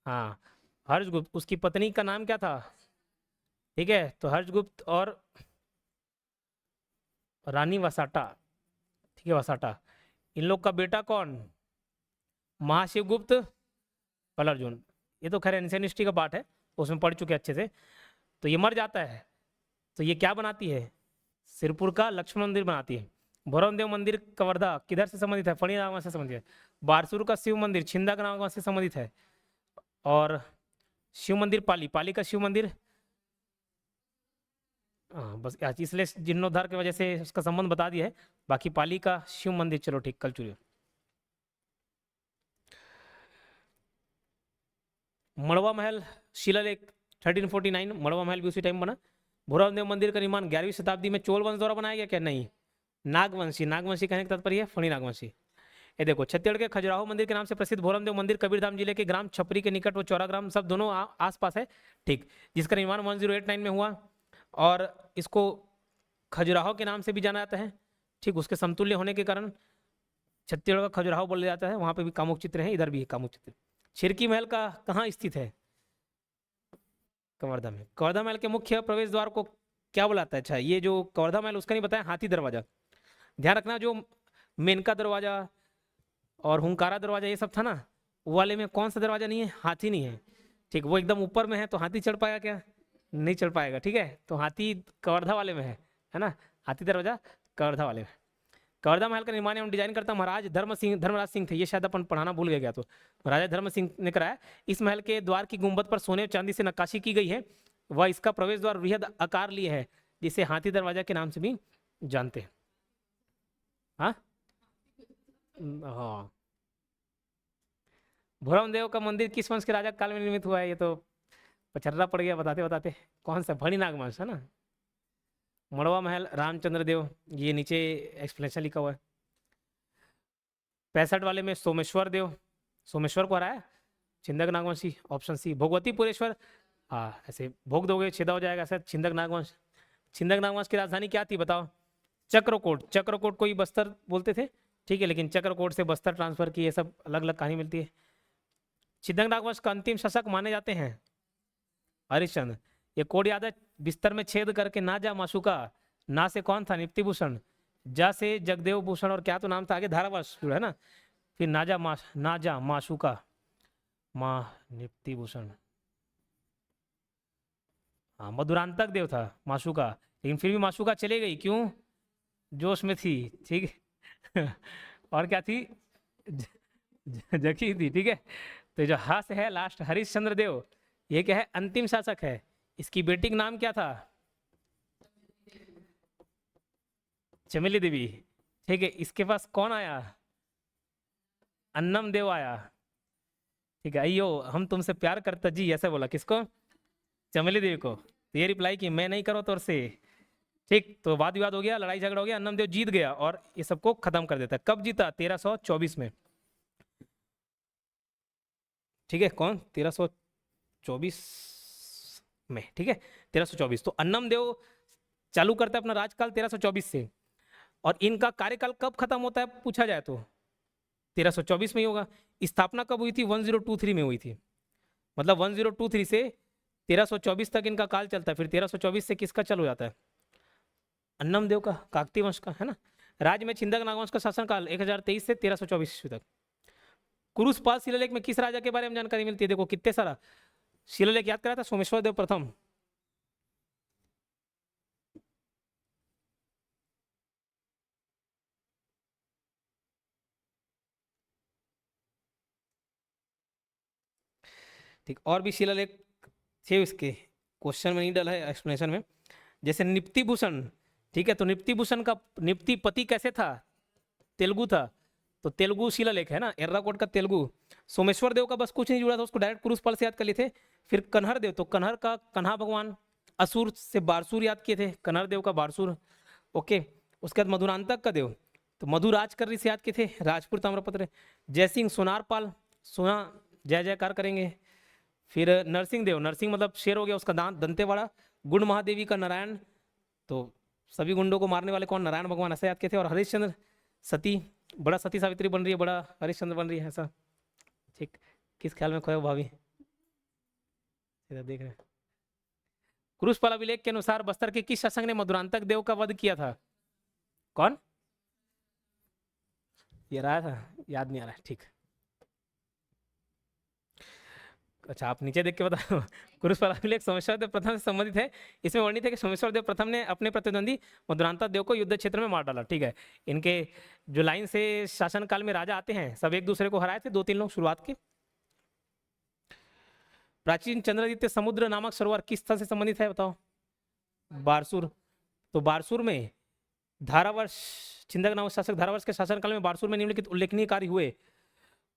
हाँ, हर्षगुप्त, उसकी पत्नी का नाम क्या था? ठीक है, तो हर्षगुप्त और रानी वसाटा, ठीक है वसाटा, इन लोग का बेटा कौन? महाशिवगुप्त, अर्जुन। ये तो खैर एंशियंट हिस्ट्री का पार्ट है, उसमें पढ़ चुके अच्छे से। तो ये मर जाता है, तो ये क्या बनाती है? सिरपुर का लक्ष्मण मंदिर बनाती है। भौरवदेव मंदिर कवर्धा किधर से संबंधित है? फणी नागवंश से संबंधित है। बारसूर का शिव मंदिर छिंदक नागवंश से संबंधित है। और शिव मंदिर पाली, पाली का शिव मंदिर, हाँ बस आज इसलिए जीर्णोद्धार की वजह से उसका संबंध बता दिया है। बाकी पाली का शिव मंदिर, चलो ठीक, कल चुनिए। मड़वा महल शिलालेख 1349, मड़वा महल भी उसी टाइम बना। भूरावदेव मंदिर का निर्माण 11वीं शताब्दी में चोल वंश द्वारा बनाया गया क्या? नहीं, नागवंशी, नागवंशी कहने का तात्पर्य है फणी नागवंशी। ये देखो, छत्तीसगढ़ के खजुराहो मंदिर के नाम से प्रसिद्ध भोरमदेव मंदिर कबीरधाम जिले के ग्राम छपरी के निकट, वो चौरा ग्राम सब दोनों आसपास है, ठीक, जिसका निर्माण 1089 में हुआ। और इसको खजुराहो के नाम से भी जाना जाता है, ठीक, उसके समतुल्य होने के कारण छत्तीसगढ़ का खजुराहो बोला जाता है। वहां पे भी कामुक चित्र है, इधर भी है कामुक चित्र। छिरकी महल का कहाँ स्थित है? कवर्धा में। कवर्धा महल के मुख्य प्रवेश द्वार को क्या बुलाता है? अच्छा, ये जो कवर्धा महल उसका नहीं बताया, हाथी दरवाजा। ध्यान रखना, जो मेनका दरवाजा और हुंकारा दरवाजा ये सब था ना, वो वाले में कौन सा दरवाजा नहीं है? हाथी नहीं है, ठीक, वो एकदम ऊपर में है, तो हाथी चढ़ पाएगा क्या? नहीं चढ़ पाएगा, ठीक है, तो हाथी कवर्धा वाले में है ना, हाथी दरवाजा कवर्धा वाले में। कवर्धा महल का निर्माण एवं डिजाइन करता महाराज धर्मराज सिंह थे, ये शायद अपन पढ़ाना भूल गया तो महाराजा धर्म सिंह ने कराया। इस महल के द्वार की गुंबद पर सोने और चांदी से नक्काशी की गई है, वह इसका प्रवेश द्वार वृहद आकार लिए है, जिसे हाथी दरवाजा के नाम से भी जानते हैं। हाँ हाँ, भोरमदेव का मंदिर किस वंश के राजा काल में निर्मित हुआ है? ये तो पचर्रा पड़ गया बताते बताते। कौन सा? भणी नागवंश है ना। मड़वा महल रामचंद्र देव, ये नीचे एक्सप्लेनेशन लिखा हुआ है। 65 वाले में सोमेश्वर देव, सोमेश्वर को हराया, छिंदक नागवंशी, ऑप्शन सी। भोगवतीपुरेश्वर, हाँ ऐसे भोग दोगे छेदा हो जाएगा सर। छिंदक नागवंश, छिंदक नागवंश की राजधानी क्या थी बताओ? चक्रकोट, चक्रकोट को ही बस्तर बोलते थे, ठीक है, लेकिन चक्रकोट से बस्तर ट्रांसफर की, ये सब अलग अलग कहानी मिलती है। छिंदक नागवंश का अंतिम शासक माने जाते हैं हरिश्चंद्र। ये कोड याद है, बिस्तर में छेद करके ना जा माशुका, ना से कौन था? निप्तिभूषण, जा से जगदेव भूषण, और क्या तो नाम था आगे, धारावास है ना, फिर ना जा माशुका, माँ निप्तिभूषण, हाँ मधुरांतक देव था माशुका, लेकिन फिर भी माशुका चले गई, क्यों? जोश में थी, ठीक है। और क्या थी? जकी थी, ठीक है। तो जो हा से है लास्ट, हरिश्चंद्र देव, ये क्या है? अंतिम शासक है। इसकी बेटी का नाम क्या था? चमेली देवी, ठीक है। इसके पास कौन आया? अन्नम देव आया, ठीक है। अयो हम तुमसे प्यार करता जी, ऐसे बोला, किसको? चमेली देवी को। तो ये रिप्लाई की, मैं नहीं करो तोर से, ठीक। तो वाद विवाद हो गया, लड़ाई झगड़ा हो गया, अन्नम देव जीत गया और ये सबको खत्म कर देता है। कब जीता? 1324 में, ठीक है। कौन? 1324 में, ठीक है, 1324। तो अन्नम देव चालू करता है अपना राजकाल 1324 से, और इनका कार्यकाल कब खत्म होता है पूछा जाए तो 1324 में ही होगा। स्थापना कब हुई थी? 1023 में हुई थी, मतलब 1023 से 1324 तक इनका काल चलता है। फिर 1324 से किसका चालू हो जाता है? अन्नम देव का, काकतीय वंश का, है ना। राज्य में छिंदक नागवंश का शासनकाल 1023 से 1324 ईस्वी तक। कुरुषपाल शिलालेख में किस राजा के बारे में जानकारी मिलती है? देखो कितने सारा शिलालेख याद करा था, सोमेश्वर देव प्रथम। ठीक, और भी शिलालेख थे इसके, क्वेश्चन में नहीं डाला है, एक्सप्लेनेशन में। जैसे निप्ति भूषण, ठीक है, तो निप्ति भूषण का निप्ति पति कैसे था? तेलुगु था, तो तेलुगु शिलालेख है ना, एर्राकोट का तेलुगु। सोमेश्वर देव का बस कुछ नहीं जुड़ा था, उसको डायरेक्ट कुरुषपाल से याद कर लिए थे। फिर कन्हर देव, तो कन्हर का कन्हा भगवान, असुर से बारसूर याद किए थे, कन्हर देव का बारसूर, ओके। उसके बाद मधुरांतक का देव, तो मधुराजकर्री से याद किए थे, राजपुर ताम्रपत्र। जयसिंह सोनारपाल, सोना जय जयकार करेंगे। फिर नरसिंह देव, नरसिंह मतलब शेर हो गया, उसका दांत दंतेवाड़ा। गुण महादेवी का नारायण, तो सभी गुंडों को मारने वाले कौन? नारायण भगवान, ऐसा याद किए थे। और हरिश्चंद्र सती, बड़ा सती सावित्री बन रही है, बड़ा हरिश्चंद्र बन रही है, ऐसा, ठीक। किस ख्याल में खोए हो भाभी? इधर देख रहे हैं। कुरुशपाल अभिलेख के अनुसार बस्तर के किस शासक ने मधुरांतक देव का वध किया था? कौन? ये रहा था, याद नहीं आ रहा है, ठीक। अच्छा, आप नीचे देख के बताओ। कुरुशपाल अभिलेख सोमेश्वर देव प्रथम से संबंधित है। इसमें वर्णित है कि सोमेश्वर देव प्रथम ने अपने प्रतिद्वंदी मधुरांता देव को युद्ध क्षेत्र में मार डाला, ठीक है। इनके जो लाइन से शासन काल में राजा आते हैं सब एक दूसरे को हराए थे, 2-3 लोग शुरुआत के। प्राचीन चंद्रदित्य समुद्र नामक सरोवर किस स्थल से संबंधित है बताओ? बारसूर। तो बारसूर में धारावर्ष, छिंदक नामक शासक धारावर्ष के शासनकाल में बारसूर में निम्नलिखित उल्लेखनीय कार्य हुए।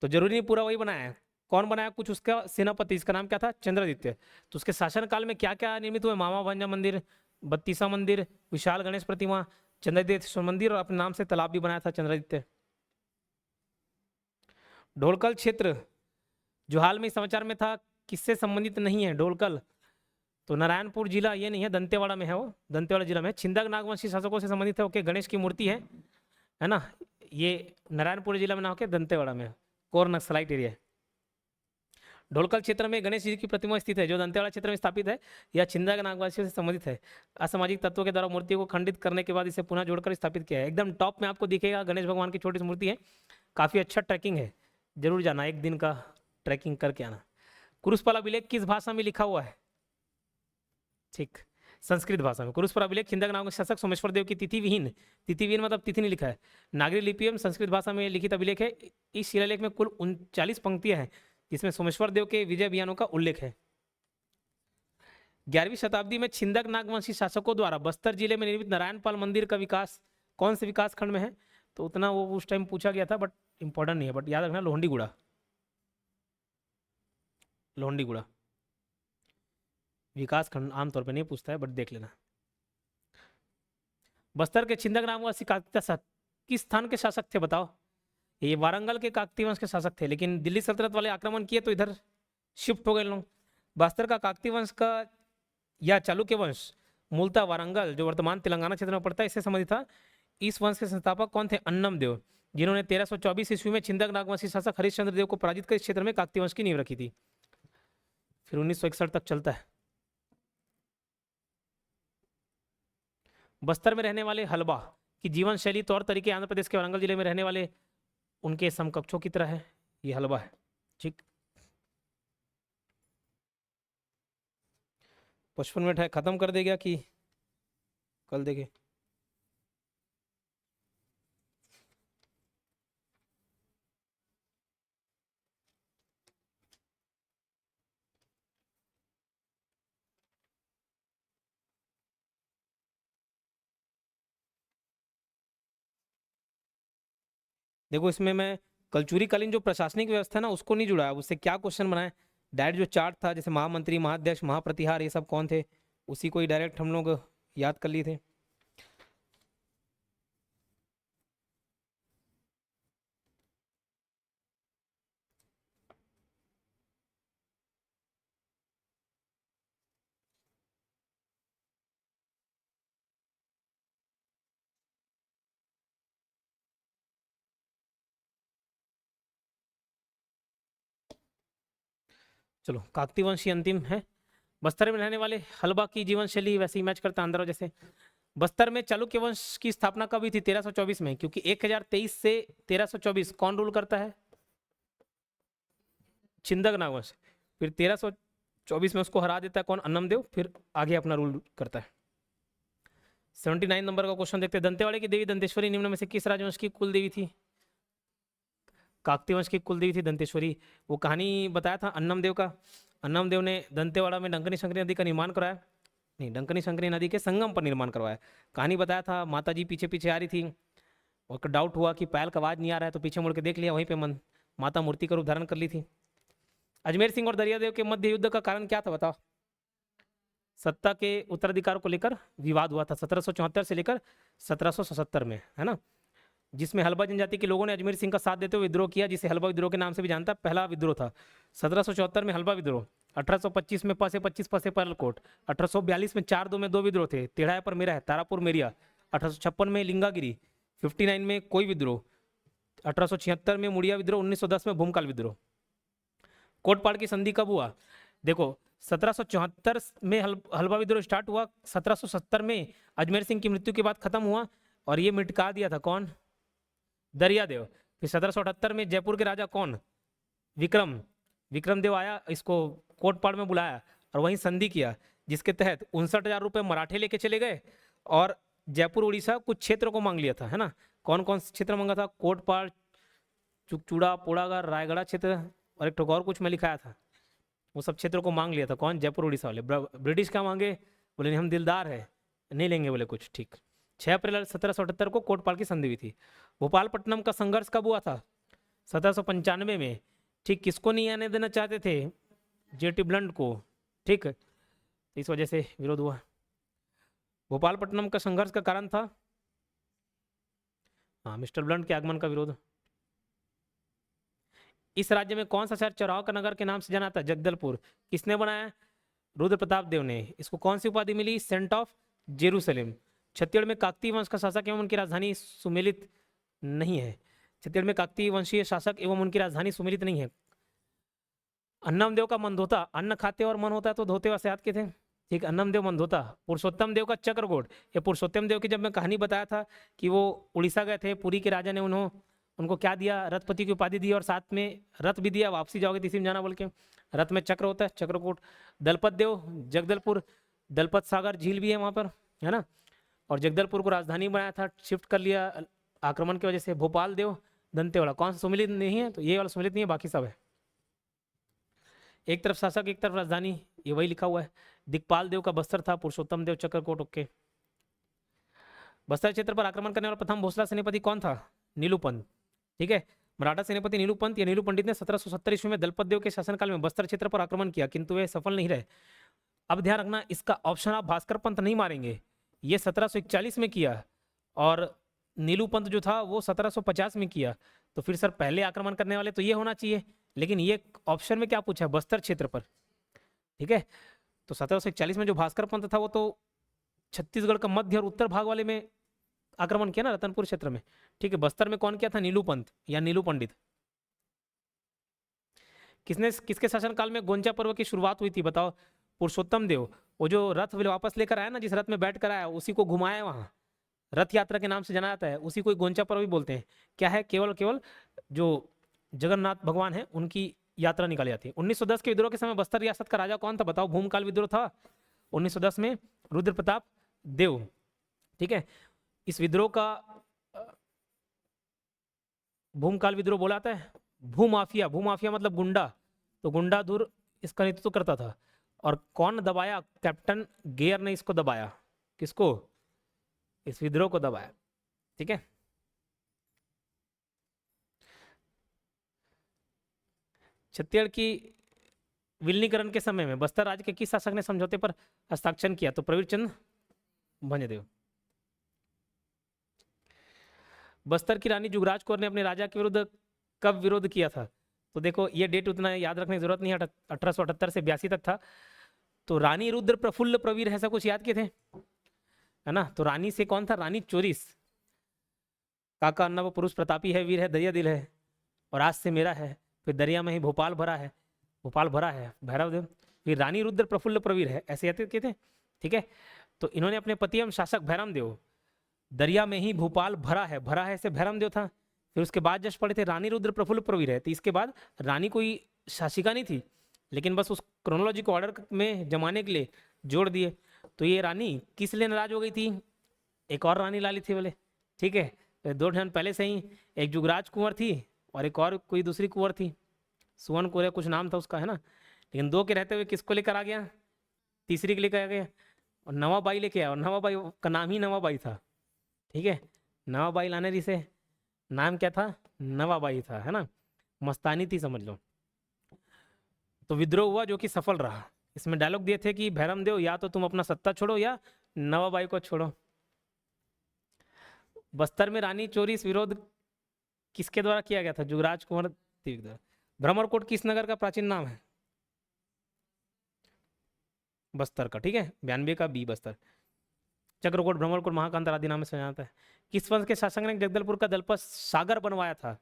तो जरूरी नहीं पूरा वही बनाया है, कौन बनाया कुछ उसका सेनापति, इसका नाम क्या था? चंद्रदित्य। तो उसके शासनकाल में क्या क्या निर्मित हुए? मामा भांजा मंदिर, बत्तीसा मंदिर, विशाल गणेश प्रतिमा, चंद्रदित्य मंदिर, और अपने नाम से तालाब भी बनाया था चंद्रदित्य। ढोलकल क्षेत्र जो हाल में समाचार में था किससे संबंधित नहीं है? ढोलकल तो नारायणपुर जिला ये नहीं है, दंतेवाड़ा में है, वो दंतेवाड़ा जिला में। छिंदक नागवंशी शासकों से संबंधित है, ओके। गणेश की मूर्ति है ना, ये नारायणपुर जिला में ना होके दंतेवाड़ा में, कोर नक्सलाइट एरिया है। ढोलकल क्षेत्र में गणेश जी की प्रतिमा स्थित है जो दंतेवाड़ा क्षेत्र में स्थापित है, यह छिंदक नागवासियों से संबंधित है। असामाजिक तत्वों के द्वारा मूर्ति को खंडित करने के बाद इसे पुनः जोड़कर स्थापित किया है। एकदम टॉप में आपको दिखेगा गणेश भगवान की छोटी सी मूर्ति है, काफी अच्छा ट्रैकिंग है, जरूर जाना, एक दिन का ट्रैकिंग करके आना। कुरुशपाल अभिलेख किस भाषा में लिखा हुआ है? ठीक, संस्कृत भाषा में। कुरुशपाल अभिलेख छिंदक नाम के शासक सोमेश्वर देव की तिथि विहीन मतलब तिथि नहीं लिखा है, नागरी लिपि में संस्कृत भाषा में लिखित अभिलेख है। इस शिलालेख में कुल 39 पंक्तियां हैं जिसमें सोमेश्वर देव के विजय अभियानों का उल्लेख है। 11वीं शताब्दी में छिंदक नागवंशी शासकों द्वारा बस्तर जिले में निर्मित नारायणपाल मंदिर का विकास कौन से विकास खंड में है? तो उतना वो उस टाइम पूछा गया था, बट इंपॉर्टेंट नहीं है, बट याद रखना लोहंडीगुड़ा, लोहंडीगुड़ा विकास खंड आमतौर पर नहीं पूछता है, बट देख लेना। बस्तर के छिंदक नागवंशी काकतीय किस स्थान के शासक थे बताओ? ये वारंगल के काकतीय वंश के शासक थे, लेकिन दिल्ली सल्तनत वाले आक्रमण किए तो इधर शिफ्ट हो गए लोग। बस्तर का काकतीय वंश का या चालुक्य वंश मूलतः वारंगल जो वर्तमान तेलंगाना क्षेत्र में पड़ता है इससे संबंधित था। इस वंश के संस्थापक कौन थे? अन्नम देव, जिन्होंने 1324 ईस्वी में छिंदक नागवंशी शासक हरिश्चंद्र देव को पराजित कर इस क्षेत्र में काकतीय वंश की नींव रखी थी। फिर 1961 तक चलता है। बस्तर में रहने वाले हलबा की जीवन शैली तौर तरीके आंध्र प्रदेश के वारंगल जिले में रहने वाले उनके समकक्षों की तरह है, ये हलवा है, ठीक। 55 मिनट है, खत्म कर देगा कि कल देंगे? देखो इसमें मैं कलचुरी कालीन जो प्रशासनिक व्यवस्था है ना उसको नहीं जुड़ा, उससे क्या क्वेश्चन बनाए? डायरेक्ट जो चार्ट था जैसे महामंत्री, महाध्यक्ष, महाप्रतिहार, ये सब कौन थे, उसी को ही डायरेक्ट हम लोग याद कर लिए थे। चलो, काकती वंशी अंतिम है। बस्तर में रहने वाले हलबा की जीवन शैली वैसे ही मैच करता है अंदर जैसे। बस्तर में चालुक्य वंश की स्थापना कब हुई थी? 1324 में, क्योंकि 1023 से 1324 कौन रूल करता है? छिंदक नागवंश। फिर 1324 में उसको हरा देता है कौन? अन्नम देव, फिर आगे अपना रूल करता है। 79 नंबर का क्वेश्चन देखते हैं। दंतेवाड़े की देवी दंतेश्वरी निम्न में से किस राजवंश की कुल देवी थी? काकतीय वंश की कुल देवी थी दंतेश्वरी। वो कहानी बताया था अन्नम देव का। अन्नम देव ने दंतेवाड़ा में डंकनी शंकरी नदी का निर्माण कराया, नहीं, डंकनी शंकरी नदी के संगम पर निर्माण करवाया। कहानी बताया था, माता जी पीछे पीछे आ रही थी और डाउट हुआ कि पायल का आवाज नहीं आ रहा है, तो पीछे मुड़ के देख लिया, वहीं पे माता मूर्ति का रूप धारण कर ली थी। अजमेर सिंह और दरियादेव के मध्य युद्ध का कारण क्या था बताओ? सत्ता के उत्तराधिकार को लेकर विवाद हुआ था 1774 से लेकर 1777 में, है ना, जिसमें हलबा जनजाति के लोगों ने अजमेर सिंह का साथ देते हुए विद्रोह किया, जिसे हलबा विद्रोह के नाम से भी जानता है। पहला विद्रोह था 1774 में हलबा विद्रोह, 1825 में पसे 25 पसे परलकोट, 1842 में 4-2 में 2 विद्रोह थे, तेढ़ाया पर मेरा है, तारापुर मेरिया, 1856 में लिंगागिरी, 59 में कोई विद्रोह, 1876 में मुड़िया विद्रोह, 1910 में भूमकाल विद्रोह। कोटपाड़ की संधि कब हुआ? देखो 1774 में हलवा विद्रोह स्टार्ट हुआ, 1770 में अजमेर सिंह की मृत्यु के बाद खत्म हुआ और ये मिटका दिया था कौन? दरियादेव। फिर 1778 में जयपुर के राजा कौन? विक्रम देव आया, इसको कोटपाड़ में बुलाया और वहीं संधि किया, जिसके तहत 59,000 रुपये मराठे लेके चले गए और जयपुर उड़ीसा कुछ क्षेत्रों को मांग लिया था, है ना। कौन कौन से क्षेत्र मांगा था? कोटपाड़, चुड़ा, पोड़ागर, रायगढ़ क्षेत्र और एक ठोक और कुछ में लिखाया था। वो सब क्षेत्रों को मांग लिया था कौन? जयपुर उड़ीसा वाले। ब्रिटिश क्या मांगे? बोले नहीं, हम दिलदार है, नहीं लेंगे बोले कुछ। ठीक, 6 अप्रैल 1778 को कोटपाड़ की संधि हुई थी। भोपालपट्टनम का संघर्ष कब हुआ था? 1795 में। ठीक, किसको नहीं आने देना चाहते थे? जेटी ब्लंट को। ठीक, इस वजह से विरोध हुआ। भोपालपट्टनम का संघर्ष का कारण था मिस्टर ब्लंट के आगमन का विरोध। इस राज्य में कौन सा शहर चौराहा का नगर के नाम से जाना था? जगदलपुर। किसने बनाया? रुद्र प्रताप देव ने। इसको कौन सी उपाधि मिली? Saint of Jerusalem. छत्तीसगढ़ में काकतीय वंश का शासक एवं उनकी राजधानी सुमेलित नहीं है। छत्तीसगढ़ में काकतीय वंशीय शासक एवं उनकी राजधानी सुमेलित नहीं है। अन्नमदेव का मनधोता, अन्न खाते और मन होता है तो धोते व सेहत के थे। ठीक, अन्नमदेव मनधोता। पुरुषोत्तम देव का चक्रकोट, ये पुरुषोत्तम देव की जब मैं कहानी बताया था कि वो उड़ीसा गए थे, पुरी के राजा ने उनको क्या दिया? रथपति की उपाधि दी और साथ में रथ भी दिया, वापसी जाओगे तीसरी में जाना बोल के। रथ में चक्र होता है, चक्रकोट। दलपत देव, जगदलपुर, दलपत सागर झील भी है वहां पर, है ना। और जगदलपुर को राजधानी बनाया था, शिफ्ट कर लिया आक्रमण की वजह से। भोपाल देव, दंतेवाड़ा। कौन सा सुमिलित नहीं है? तो ये वाला सुमिलित नहीं है, बाकी सब है। एक तरफ शासक एक तरफ राजधानी, ये वही लिखा हुआ है। दिक्पाल देव का बस्तर था, पुरुषोत्तम देव चक्रकोट। ओके। बस्तर क्षेत्र पर आक्रमण करने वाला प्रथम भोसला सेनापति कौन था? नीलूपंत। ठीक है, मराठा सेनापति नीलूपंत या नीलू पंडित ने 1770 ईस्वी में दलपत देव के शासनकाल में बस्तर क्षेत्र पर आक्रमण किया, किंतु वे सफल नहीं रहे। अब ध्यान रखना, इसका ऑप्शन आप भास्कर पंत नहीं मारेंगे। ये 1741 में किया और नीलू पंत जो था वो 1750 में किया। तो फिर सर पहले आक्रमण करने वाले तो ये होना चाहिए, लेकिन ये ऑप्शन में क्या पूछा है? बस्तर क्षेत्र पर। ठीक है, तो 1741 में जो भास्कर पंत था वो तो छत्तीसगढ़ का मध्य और उत्तर भाग वाले में आक्रमण किया ना, रतनपुर क्षेत्र में। ठीक है, बस्तर में कौन किया था? नीलू पंत या नीलू पंडित। किसके शासनकाल में गोंचा पर्व की शुरुआत हुई थी? बताओ। पुरुषोत्तम देव। वो जो रथ वापस लेकर आया ना, जिस रथ में बैठ कर आया, उसी को घुमाया वहां, रथ यात्रा के नाम से जाना जाता है, उसी को गोंचा पर्व भी बोलते हैं। क्या है? केवल जो जगन्नाथ भगवान है उनकी यात्रा निकाली जाती है। 1910 के विद्रोह के समय बस्तर रियासत का राजा कौन था? बताओ। भूमकाल विद्रोह था 1910 में, रुद्र प्रताप देव। ठीक है, इस विद्रोह का भूमकाल विद्रोह बोला जाता है। भूमाफिया, भूमाफिया मतलब गुंडा, तो गुंडाधुर इसका नेतृत्व करता था। और कौन दबाया? कैप्टन गेयर ने इसको दबाया। किसको? इस विद्रोह को दबाया। ठीक है, छत्तीसगढ़ की विलीनीकरण के समय में बस्तर राज्य के किस शासक ने समझौते पर हस्ताक्षर किया? तो प्रवीर चंद्र भंजदेव। बस्तर की रानी जुगराज कौर ने अपने राजा के विरुद्ध कब विरोध किया था? तो देखो, ये डेट उतना याद रखने की जरूरत नहीं है, 1878 से 82 तक था। तो रानी रुद्र प्रफुल्ल प्रवीर ऐसा कुछ याद किए थे, है ना। तो रानी से कौन था? रानी चोरिस। काका अन्ना वो पुरुष प्रतापी है, वीर है, दरिया दिल है, और आज से मेरा है। फिर दरिया में ही भोपाल भरा है, भोपाल भरा है, भैरव देव। फिर रानी रुद्र प्रफुल्ल प्रवीर है, ऐसे याद किए थे। ठीक है, तो इन्होंने अपने पति एवं शासक भैरम देव, दरिया में ही भोपाल भरा है ऐसे भैरम देव था। फिर उसके बाद जस्ट पढ़े थे रानी रुद्र प्रफुल्ल प्रवीर है। तो इसके बाद रानी कोई शासिका नहीं थी, लेकिन बस उस क्रोनोलॉजी को ऑर्डर में जमाने के लिए जोड़ दिए। तो ये रानी किस लिए नाराज हो गई थी? एक और रानी ला ली थी बोले। ठीक है, तो 2 जन पहले से ही, एक जुगराज कुंवर थी और एक और कोई दूसरी कुंवर थी, सुवन कुंवर कुछ नाम था उसका, है ना। लेकिन 2 के रहते हुए किसको लेकर आ गया? तीसरी के लेकर आ गया और नवाबाई लेके आया, और नवाबाई का नाम ही नवाबाई था। ठीक है, नवाबाई लाने रही से नाम क्या था? नवाबाई था, है ना, मस्तानी थी समझ लो। तो विद्रोह हुआ जो कि सफल रहा। इसमें डायलॉग दिए थे कि भैरम देव या तो तुम अपना सत्ता छोड़ो या नवाबाई को छोड़ो। बस्तर में रानी चोरी विरोध किसके द्वारा किया गया था? जुगराज कुंवर देव द्वारा। भ्रमरकोट किस नगर का प्राचीन नाम है? बस्तर का। ठीक है, 92 का बी बस्तर। चक्रकोट, भ्रमरकोट, महाकांत आदि नाम से जाता है। किस वंश के शासक ने जगदलपुर का दलपत सागर बनवाया था?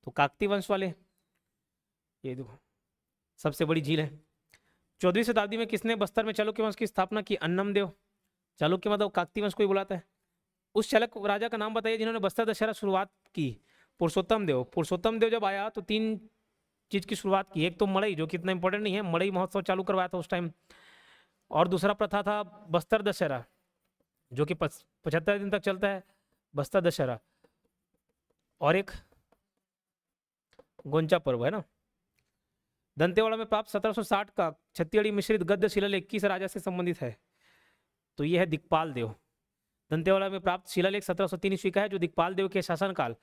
तो काकती वंश वाले। ये देखो, सबसे बड़ी झील है। 14वीं शताब्दी में किसने बस्तर में चालुक्य वंश की स्थापना की? अन्नम देव। चालुक्य मतलब काकती वंश को ही बुलाता है। उस चालक राजा का नाम बताइए जिन्होंने बस्तर दशहरा शुरुआत की? पुरुषोत्तम देव। पुरुषोत्तम देव जब आया तो 3 चीज की शुरुआत की। एक तो मड़ई, जो कि इतना इंपॉर्टेंट नहीं है, मड़ई महोत्सव चालू करवाया था उस टाइम। और दूसरा प्रथा था बस्तर दशहरा, जो कि 75 दिन तक चलता है, बस्तर दशहरा। और एक गोंचा पर्व है ना। दंतेवाड़ा में प्राप्त 1760 का छत्तीसगढ़ी मिश्रित गद्य शिलालेख किस राजा से संबंधित है? तो यह है दिक्पाल देव। दंतेवाड़ा में प्राप्त शिलालेख 1703 ईस्वी का है, जो दिक्पाल देव के शासनकाल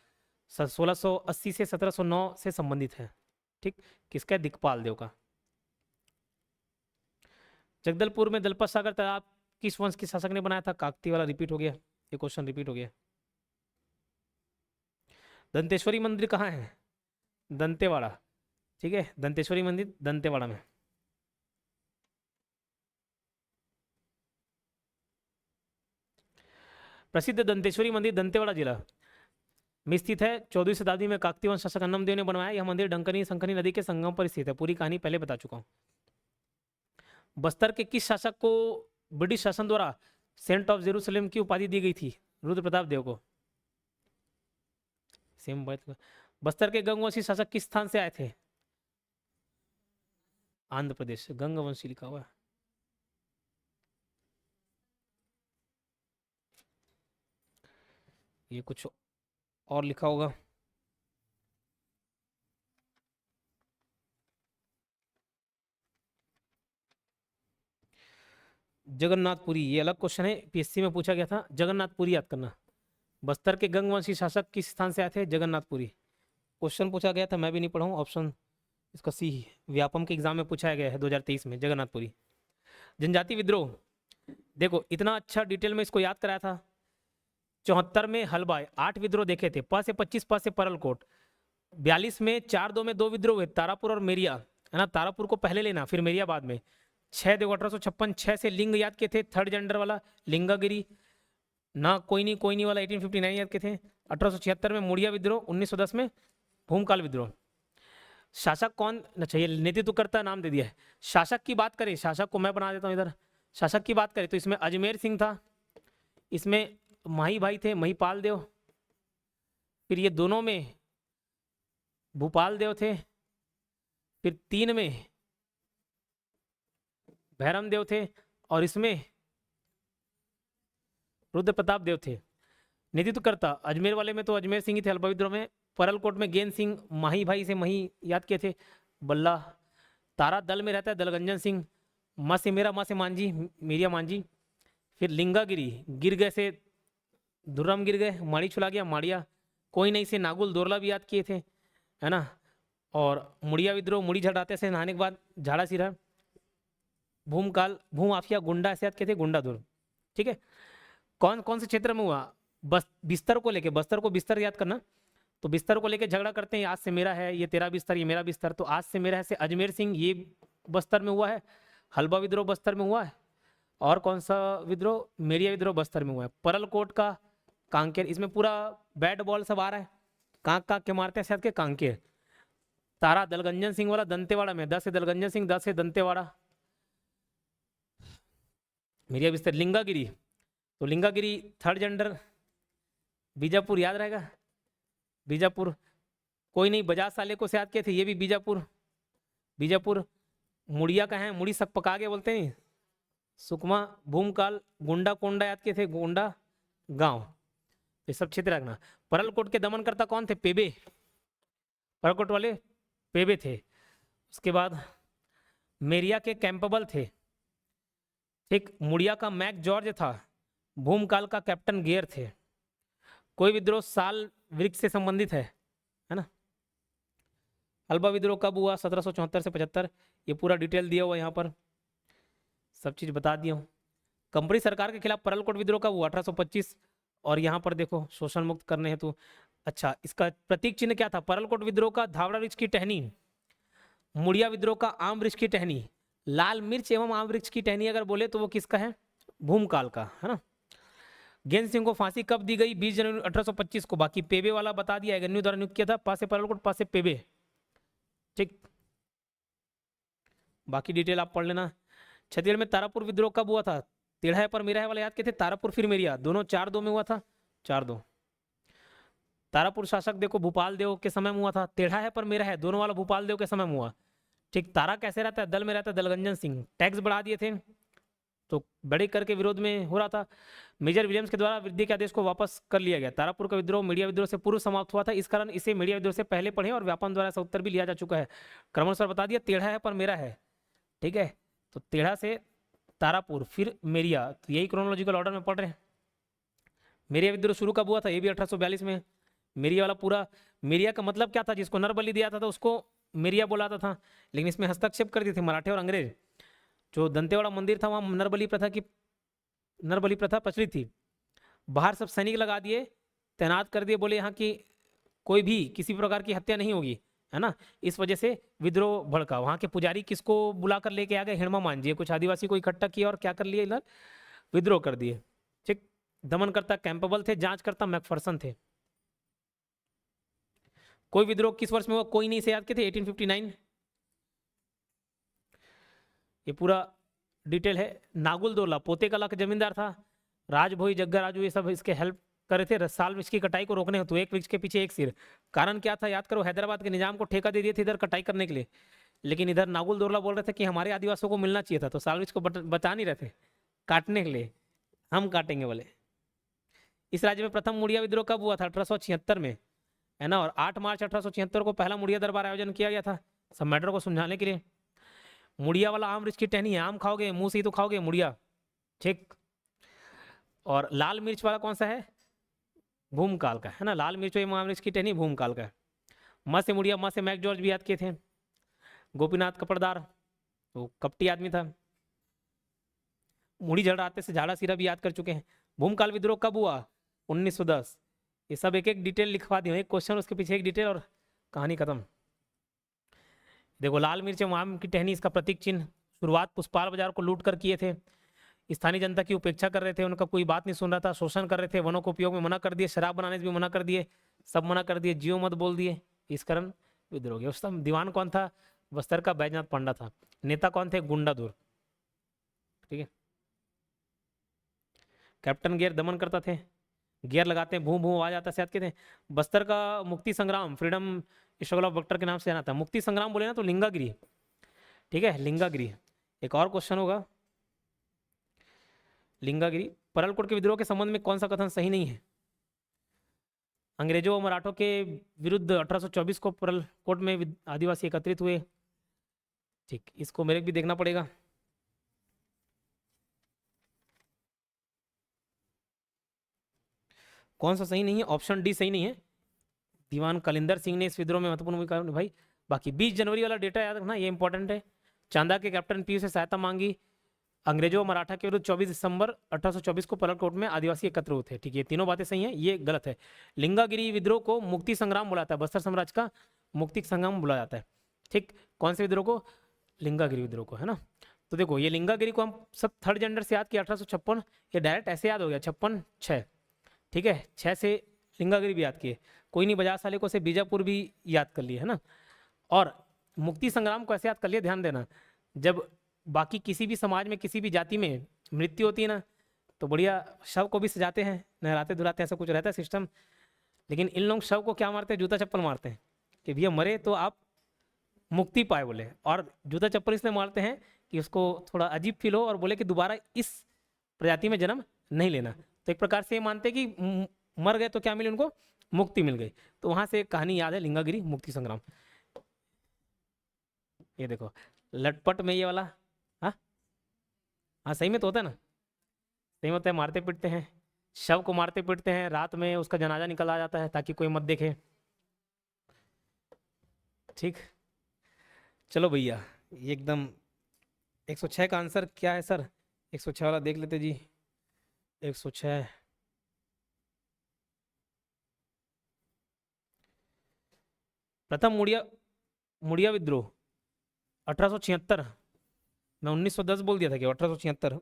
1680 से 1709 से संबंधित है। ठीक, किसका है? दिक्पाल देव का। जगदलपुर में दलपत सागर तालाब किस वंश के शासक ने बनाया था? काकती वाला रिपीट हो गया, ये क्वेश्चन रिपीट हो गया। दंतेश्वरी मंदिर कहाँ है? दंतेवाड़ा। ठीक है, दंतेश्वरी मंदिर दंतेवाड़ा में। प्रसिद्ध दंतेश्वरी मंदिर दंतेवाड़ा जिला में स्थित है। 14वीं शताब्दी में काकती वंश शासक अन्नमदेव ने बनवाया। यह मंदिर डंकनी संखनी नदी के संगम पर स्थित है। पूरी कहानी पहले बता चुका हूं। बस्तर के किस शासक को ब्रिटिश शासन द्वारा सेंट ऑफ जेरूसलेम की उपाधि दी गई थी? रुद्र प्रताप देव को। सेम बात। बस्तर के गंगवंशी शासक किस स्थान से आए थे? आंध्र प्रदेश। गंगवंशी लिखा हुआ है। ये कुछ और लिखा होगा। जगन्नाथपुरी, ये अलग क्वेश्चन है, पीएससी में पूछा गया था। जगन्नाथपुरी याद करना। बस्तर के गंगवंशी शासक किस स्थान से आए थे? जगन्नाथपुरी। क्वेश्चन पूछा गया था, मैं भी नहीं पढ़ा हूँ। ऑप्शन इसका सी, व्यापम के एग्जाम में पूछा गया है 2023 में, जगन्नाथपुरी। जनजाति विद्रोह, देखो इतना अच्छा डिटेल में इसको याद कराया था। 74 में हलबा 8 विद्रोह देखे थे, प से 25, प से परलकोट। 42 में 4-2 में 2 विद्रोह हुए, तारापुर और मेरिया, है ना। तारापुर को पहले लेना, फिर मेरिया बाद में। 6 देखो 1856, 6 से लिंग याद किए थे, थर्ड जेंडर वाला लिंगागिरी ना, कोई नहीं वाला 1859 याद किए थे। 1876 में मुड़िया विद्रोह, 1910 में भूमकाल विद्रोह। शासक कौन? अच्छा, ये नेतृत्वकर्ता नाम दे दिया है। शासक की बात करें, शासक को मैं बना देता हूं इधर। शासक की बात करें तो इसमें अजमेर सिंह था, इसमें माही भाई थे, महिपाल देव, फिर ये दोनों में भूपाल देव थे, फिर 3 में भैरम देव थे, और इसमें रुद्र प्रताप देव थे। नेतृत्वकर्ता अजमेर वाले में तो अजमेर सिंह ही थे, हल्बा विद्रोह में। परलकोट में गेंद सिंह, माही भाई से मही याद किए थे, बल्ला। तारा दल में रहता है दलगंजन सिंह, माँ से मेरा, माँ से मांझी, मेरिया मांझी। फिर लिंगागिरी गिर गए से धुर्रम गिर गए, माड़ी छुला गया माड़िया, कोई नहीं से नागुल दोरला भी याद किए थे, है ना। और मुड़िया विद्रोह, मुड़ी झड़ाते से नहाने के बाद झाड़ा सिरा। भूमकाल भूमाफिया गुंडा ऐसे याद किए थे, गुंडा दुर्ग। ठीक है, कौन कौन से क्षेत्र में हुआ? बस बिस्तर को लेके, बस्तर को बिस्तर याद करना। तो बिस्तर को लेके झगड़ा करते हैं, आज से मेरा है, ये तेरा बिस्तर, ये मेरा बिस्तर। तो आज से मेरा है से अजमेर सिंह, ये बस्तर में हुआ है। हलबा विद्रोह बस्तर में हुआ है। और कौन सा विद्रोह? मेरिया विद्रोह बस्तर में हुआ है। परलकोट का कांकेर, इसमें पूरा बैट बॉल सब आ रहा है। कांक कांक के मारते हैं शायद के कांकेर। तारा दलगंजन सिंह वाला दंतेवाड़ा में, 10 से दलगंजन सिंह, 10 से दंतेवाड़ा। मेरिया बिस्तर। लिंगागिरी, तो लिंगागिरी थर्ड जेंडर, बीजापुर याद रहेगा, बीजापुर। कोई नहीं, बजाज साले को से याद किए थे, ये भी बीजापुर, बीजापुर। मुड़िया का है, मुड़ी सक पका के बोलते हैं, सुकमा। भूमकाल गुंडा कोंडा याद किए थे, गोंडा गांव। ये सब क्षेत्र रखना। परलकोट के दमनकर्ता कौन थे? पेबे। परलकोट वाले पेबे थे। उसके बाद मेरिया के कैंपेबल थे। ठीक, मुड़िया का मैक जॉर्ज था। भूमकाल का कैप्टन गियर थे। कोई विद्रोह साल वृक्ष से संबंधित है ना। हल्बा विद्रोह कब हुआ? 1774 से 75। ये पूरा डिटेल दिया हुआ यहाँ पर, सब चीज बता दिया हूँ। कंपनी सरकार के खिलाफ परलकोट विद्रोह कब हुआ? 1825। और यहाँ पर देखो शोषण मुक्त करने हेतु। अच्छा, इसका प्रतीक चिन्ह क्या था? परलकोट विद्रोह का धावड़ा वृक्ष की टहनी, मुड़िया विद्रोह का आम वृक्ष की टहनी। लाल मिर्च एवं आम वृक्ष की टहनी अगर बोले तो वो किसका है? भूमकाल का, है ना। गेंद सिंह को फांसी कब दी गई? 20 जनवरी 1825 को। बाकी पेबे वाला बता दिया, गन्नू द्वारा नियुक्त किया था। पासे परलकोट, पासे पेबे। ठीक, बाकी डिटेल आप पढ़ लेना। छत्तीसगढ़ में तारापुर विद्रोह कब हुआ था? टेढ़ा है पर मेरा है वाला याद किए थे, तारापुर फिर मेरिया, दोनों 4-2 में हुआ था, 4-2। तारापुर शासक देखो भूपाल देव के समय में हुआ था, टेढ़ा है पर मेरा है दोनों वाला भूपाल देव के समय में हुआ। ठीक, तारा कैसे रहता है? दल में रहता है दलगंजन सिंह, टैक्स बढ़ा दिए थे तो बड़े कर के विरोध में हो रहा था। मेजर विलियम्स के द्वारा वृद्धि के आदेश को वापस कर लिया गया। तारापुर का विद्रोह मीडिया विद्रोह से पूर्व समाप्त हुआ था, इस कारण इसे मीडिया विद्रोह से पहले पढ़े और व्यापन द्वारा इसका उत्तर भी लिया जा चुका है। क्रमानुसार बता दिया, टेढ़ा है पर मेरा है, ठीक है। तो टेढ़ा से तारापुर फिर मेरिया, तो यही क्रोनोलॉजिकल ऑर्डर में पढ़ रहे हैं। मेरिया विद्रोह शुरू कब हुआ था? ये भी 1842 में। मेरिया वाला पूरा, मेरिया का मतलब क्या था? जिसको नरबली दिया था तो उसको मेरिया बोलाता था, लेकिन इसमें हस्तक्षेप कर दिए थे मराठे और अंग्रेज। जो दंतेवाड़ा मंदिर था वहाँ नरबली प्रथा प्रचलित थी। बाहर सब सैनिक लगा दिए, तैनात कर दिए, बोले यहाँ की कोई भी किसी प्रकार की हत्या नहीं होगी, है ना। इस वजह से विद्रोह भड़का। वहाँ के पुजारी किसको बुला कर लेके आ गए? हिड़मा मांझी, कुछ आदिवासी को इकट्ठा किया और क्या कर लिया, इधर विद्रोह कर दिए। ठीक, दमनकर्ता कैंपेबल थे, जांचकर्ता मैकफर्सन थे। कोई विद्रोह किस वर्ष में हुआ? कोई नहीं से याद किए थे, 1859। ये पूरा डिटेल है। नागुल दोला पोते कला का जमींदार था। राजभोई जग्गा राजू ये सब इसके हेल्प कर रहे थे साल वृक्ष की कटाई को रोकने हेतु। एक वृक्ष के पीछे एक सिर। कारण क्या था याद करो, हैदराबाद के निजाम को ठेका दे दिए थे इधर कटाई करने के लिए, लेकिन इधर नागुल दोला बोल रहे थे कि हमारे आदिवासियों को मिलना चाहिए था, तो साल वृक्ष को बचा नहीं रहे थे काटने के लिए, हम काटेंगे बोले। इस राज्य में प्रथम मुड़िया विद्रोह कब हुआ था? 1876 में, है ना। और 8 मार्च 1876 को पहला मुड़िया दरबार आयोजन किया गया था, सब मैटर को समझाने के लिए। मुड़िया वाला आम वृक्ष की टहनी है, आम खाओगे मुंह से ही तो खाओगे मुड़िया, ठीक। और लाल मिर्च वाला कौन सा है? भूमकाल का, है ना। लाल मिर्च आम वृक्ष की टहनी भूमकाल का है। म से मुड़िया, म से मैक जॉर्ज भी याद किए थे। गोपीनाथ कपड़दार वो कपटी आदमी था। मुड़ी झड़ाते से झाड़ा सिरा भी याद कर चुके हैं। भूमकाल विद्रोह कब हुआ? 1910। ये सब एक एक डिटेल लिखवा दी, एक क्वेश्चन उसके पीछे एक डिटेल और कहानी खत्म। देखो, लाल मिर्च आम की टहनी इसका प्रतीक चिन्ह। शुरुआत पुष्पाल बाजार को लूट कर किए थे। स्थानीय जनता की उपेक्षा कर रहे थे, उनका कोई बात नहीं सुन रहा था, शोषण कर रहे थे, वनों को उपयोग में मना कर दिए, शराब बनाने से भी मना कर दिए, सब मना कर दिए, जियो मत बोल दिए। इस कारण विद्रोह गया। उस समय दीवान कौन था? बस्तर का बैजनाथ पंडा था। नेता कौन थे? गुंडादुर, ठीक है। कैप्टन गियर दमन करता थे, गियर लगाते हैं भूं भूं आवाज आता से याद के थे। बस्तर का मुक्ति संग्राम, फ्रीडम स्ट्रगल ऑफ बख्तर के नाम से जाना था। मुक्ति संग्राम बोले ना तो लिंगागिरी, ठीक है, लिंगागिरी। एक और क्वेश्चन होगा, लिंगागिरी। परलकोट के विद्रोह के संबंध में कौन सा कथन सही नहीं है? अंग्रेजों और मराठों के विरुद्ध 1824 को परलकोट में आदिवासी एकत्रित हुए, ठीक। इसको मेरे भी देखना पड़ेगा। कौन सा सही नहीं है? ऑप्शन डी सही नहीं है। दीवान कलिंदर सिंह ने इस विद्रोह में महत्वपूर्ण भूमिका निभाई। बाकी 20 जनवरी वाला डेटा याद रखना, ये इंपॉर्टेंट है। चांदा के कैप्टन पीयू से सहायता मांगी। अंग्रेजों और मराठा के विरुद्ध 24 दिसंबर 1824 को परलकोट में आदिवासी एकत्र हुए थे, ठीक है। ये तीनों बातें सही हैं, ये गलत है। लिंगागिरी विद्रोह को मुक्ति संग्राम बुलाता है, बस्तर साम्राज्य का मुक्ति संग्राम बुलाया जाता है, ठीक। कौन से विद्रोह को? लिंगागिरी विद्रोह को, है ना। तो देखो, ये लिंगागिरी को हम सब थर्ड जेंडर से याद किया, 1856। ये डायरेक्ट ऐसे याद हो गया, 56-6, ठीक है। 6 से लिंगागिरी भी याद किए, कोई नहीं। बजाज साले को से बीजापुर भी याद कर लिए, है ना। और मुक्ति संग्राम को ऐसे याद कर लिए, ध्यान देना, जब बाकी किसी भी समाज में किसी भी जाति में मृत्यु होती है ना, तो बढ़िया शव को भी सजाते हैं, नहलाते धुलाते हैं, ऐसा कुछ रहता है सिस्टम। लेकिन इन लोग शव को क्या मारते हैं? जूता चप्पल मारते हैं कि भैया मरे तो आप मुक्ति पाए बोले। और जूता चप्पल इसलिए मारते हैं कि उसको थोड़ा अजीब फील हो और बोले कि दोबारा इस प्रजाति में जन्म नहीं लेना। तो एक प्रकार से ये मानते हैं कि मर गए तो क्या मिली उनको? मुक्ति मिल गई। तो वहां से एक कहानी याद है, लिंगागिरी मुक्ति संग्राम। ये देखो लटपट में ये वाला, हाँ हाँ सही में तो होता है ना, सही में होता है। मारते पीटते हैं, शव को मारते पीटते हैं, रात में उसका जनाजा निकल आ जाता है ताकि कोई मत देखे, ठीक। चलो भैया, ये एकदम 106 का आंसर क्या है सर? 106 वाला देख लेते जी। 106 प्रथम मुड़िया विद्रोह 1876। मैं 1910 बोल दिया था क्या? 1876,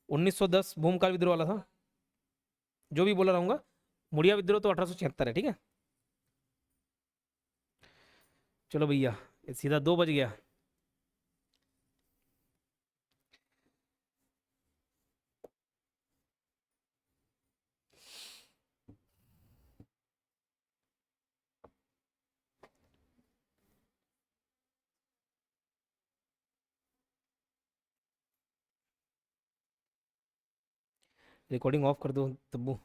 1910 भूमकाल विद्रोह वाला था, जो भी बोला रहूंगा। मुड़िया विद्रोह तो 1876 है, ठीक है। चलो भैया, सीधा 2 बज गया। रिकॉर्डिंग ऑफ कर दो तब्बू।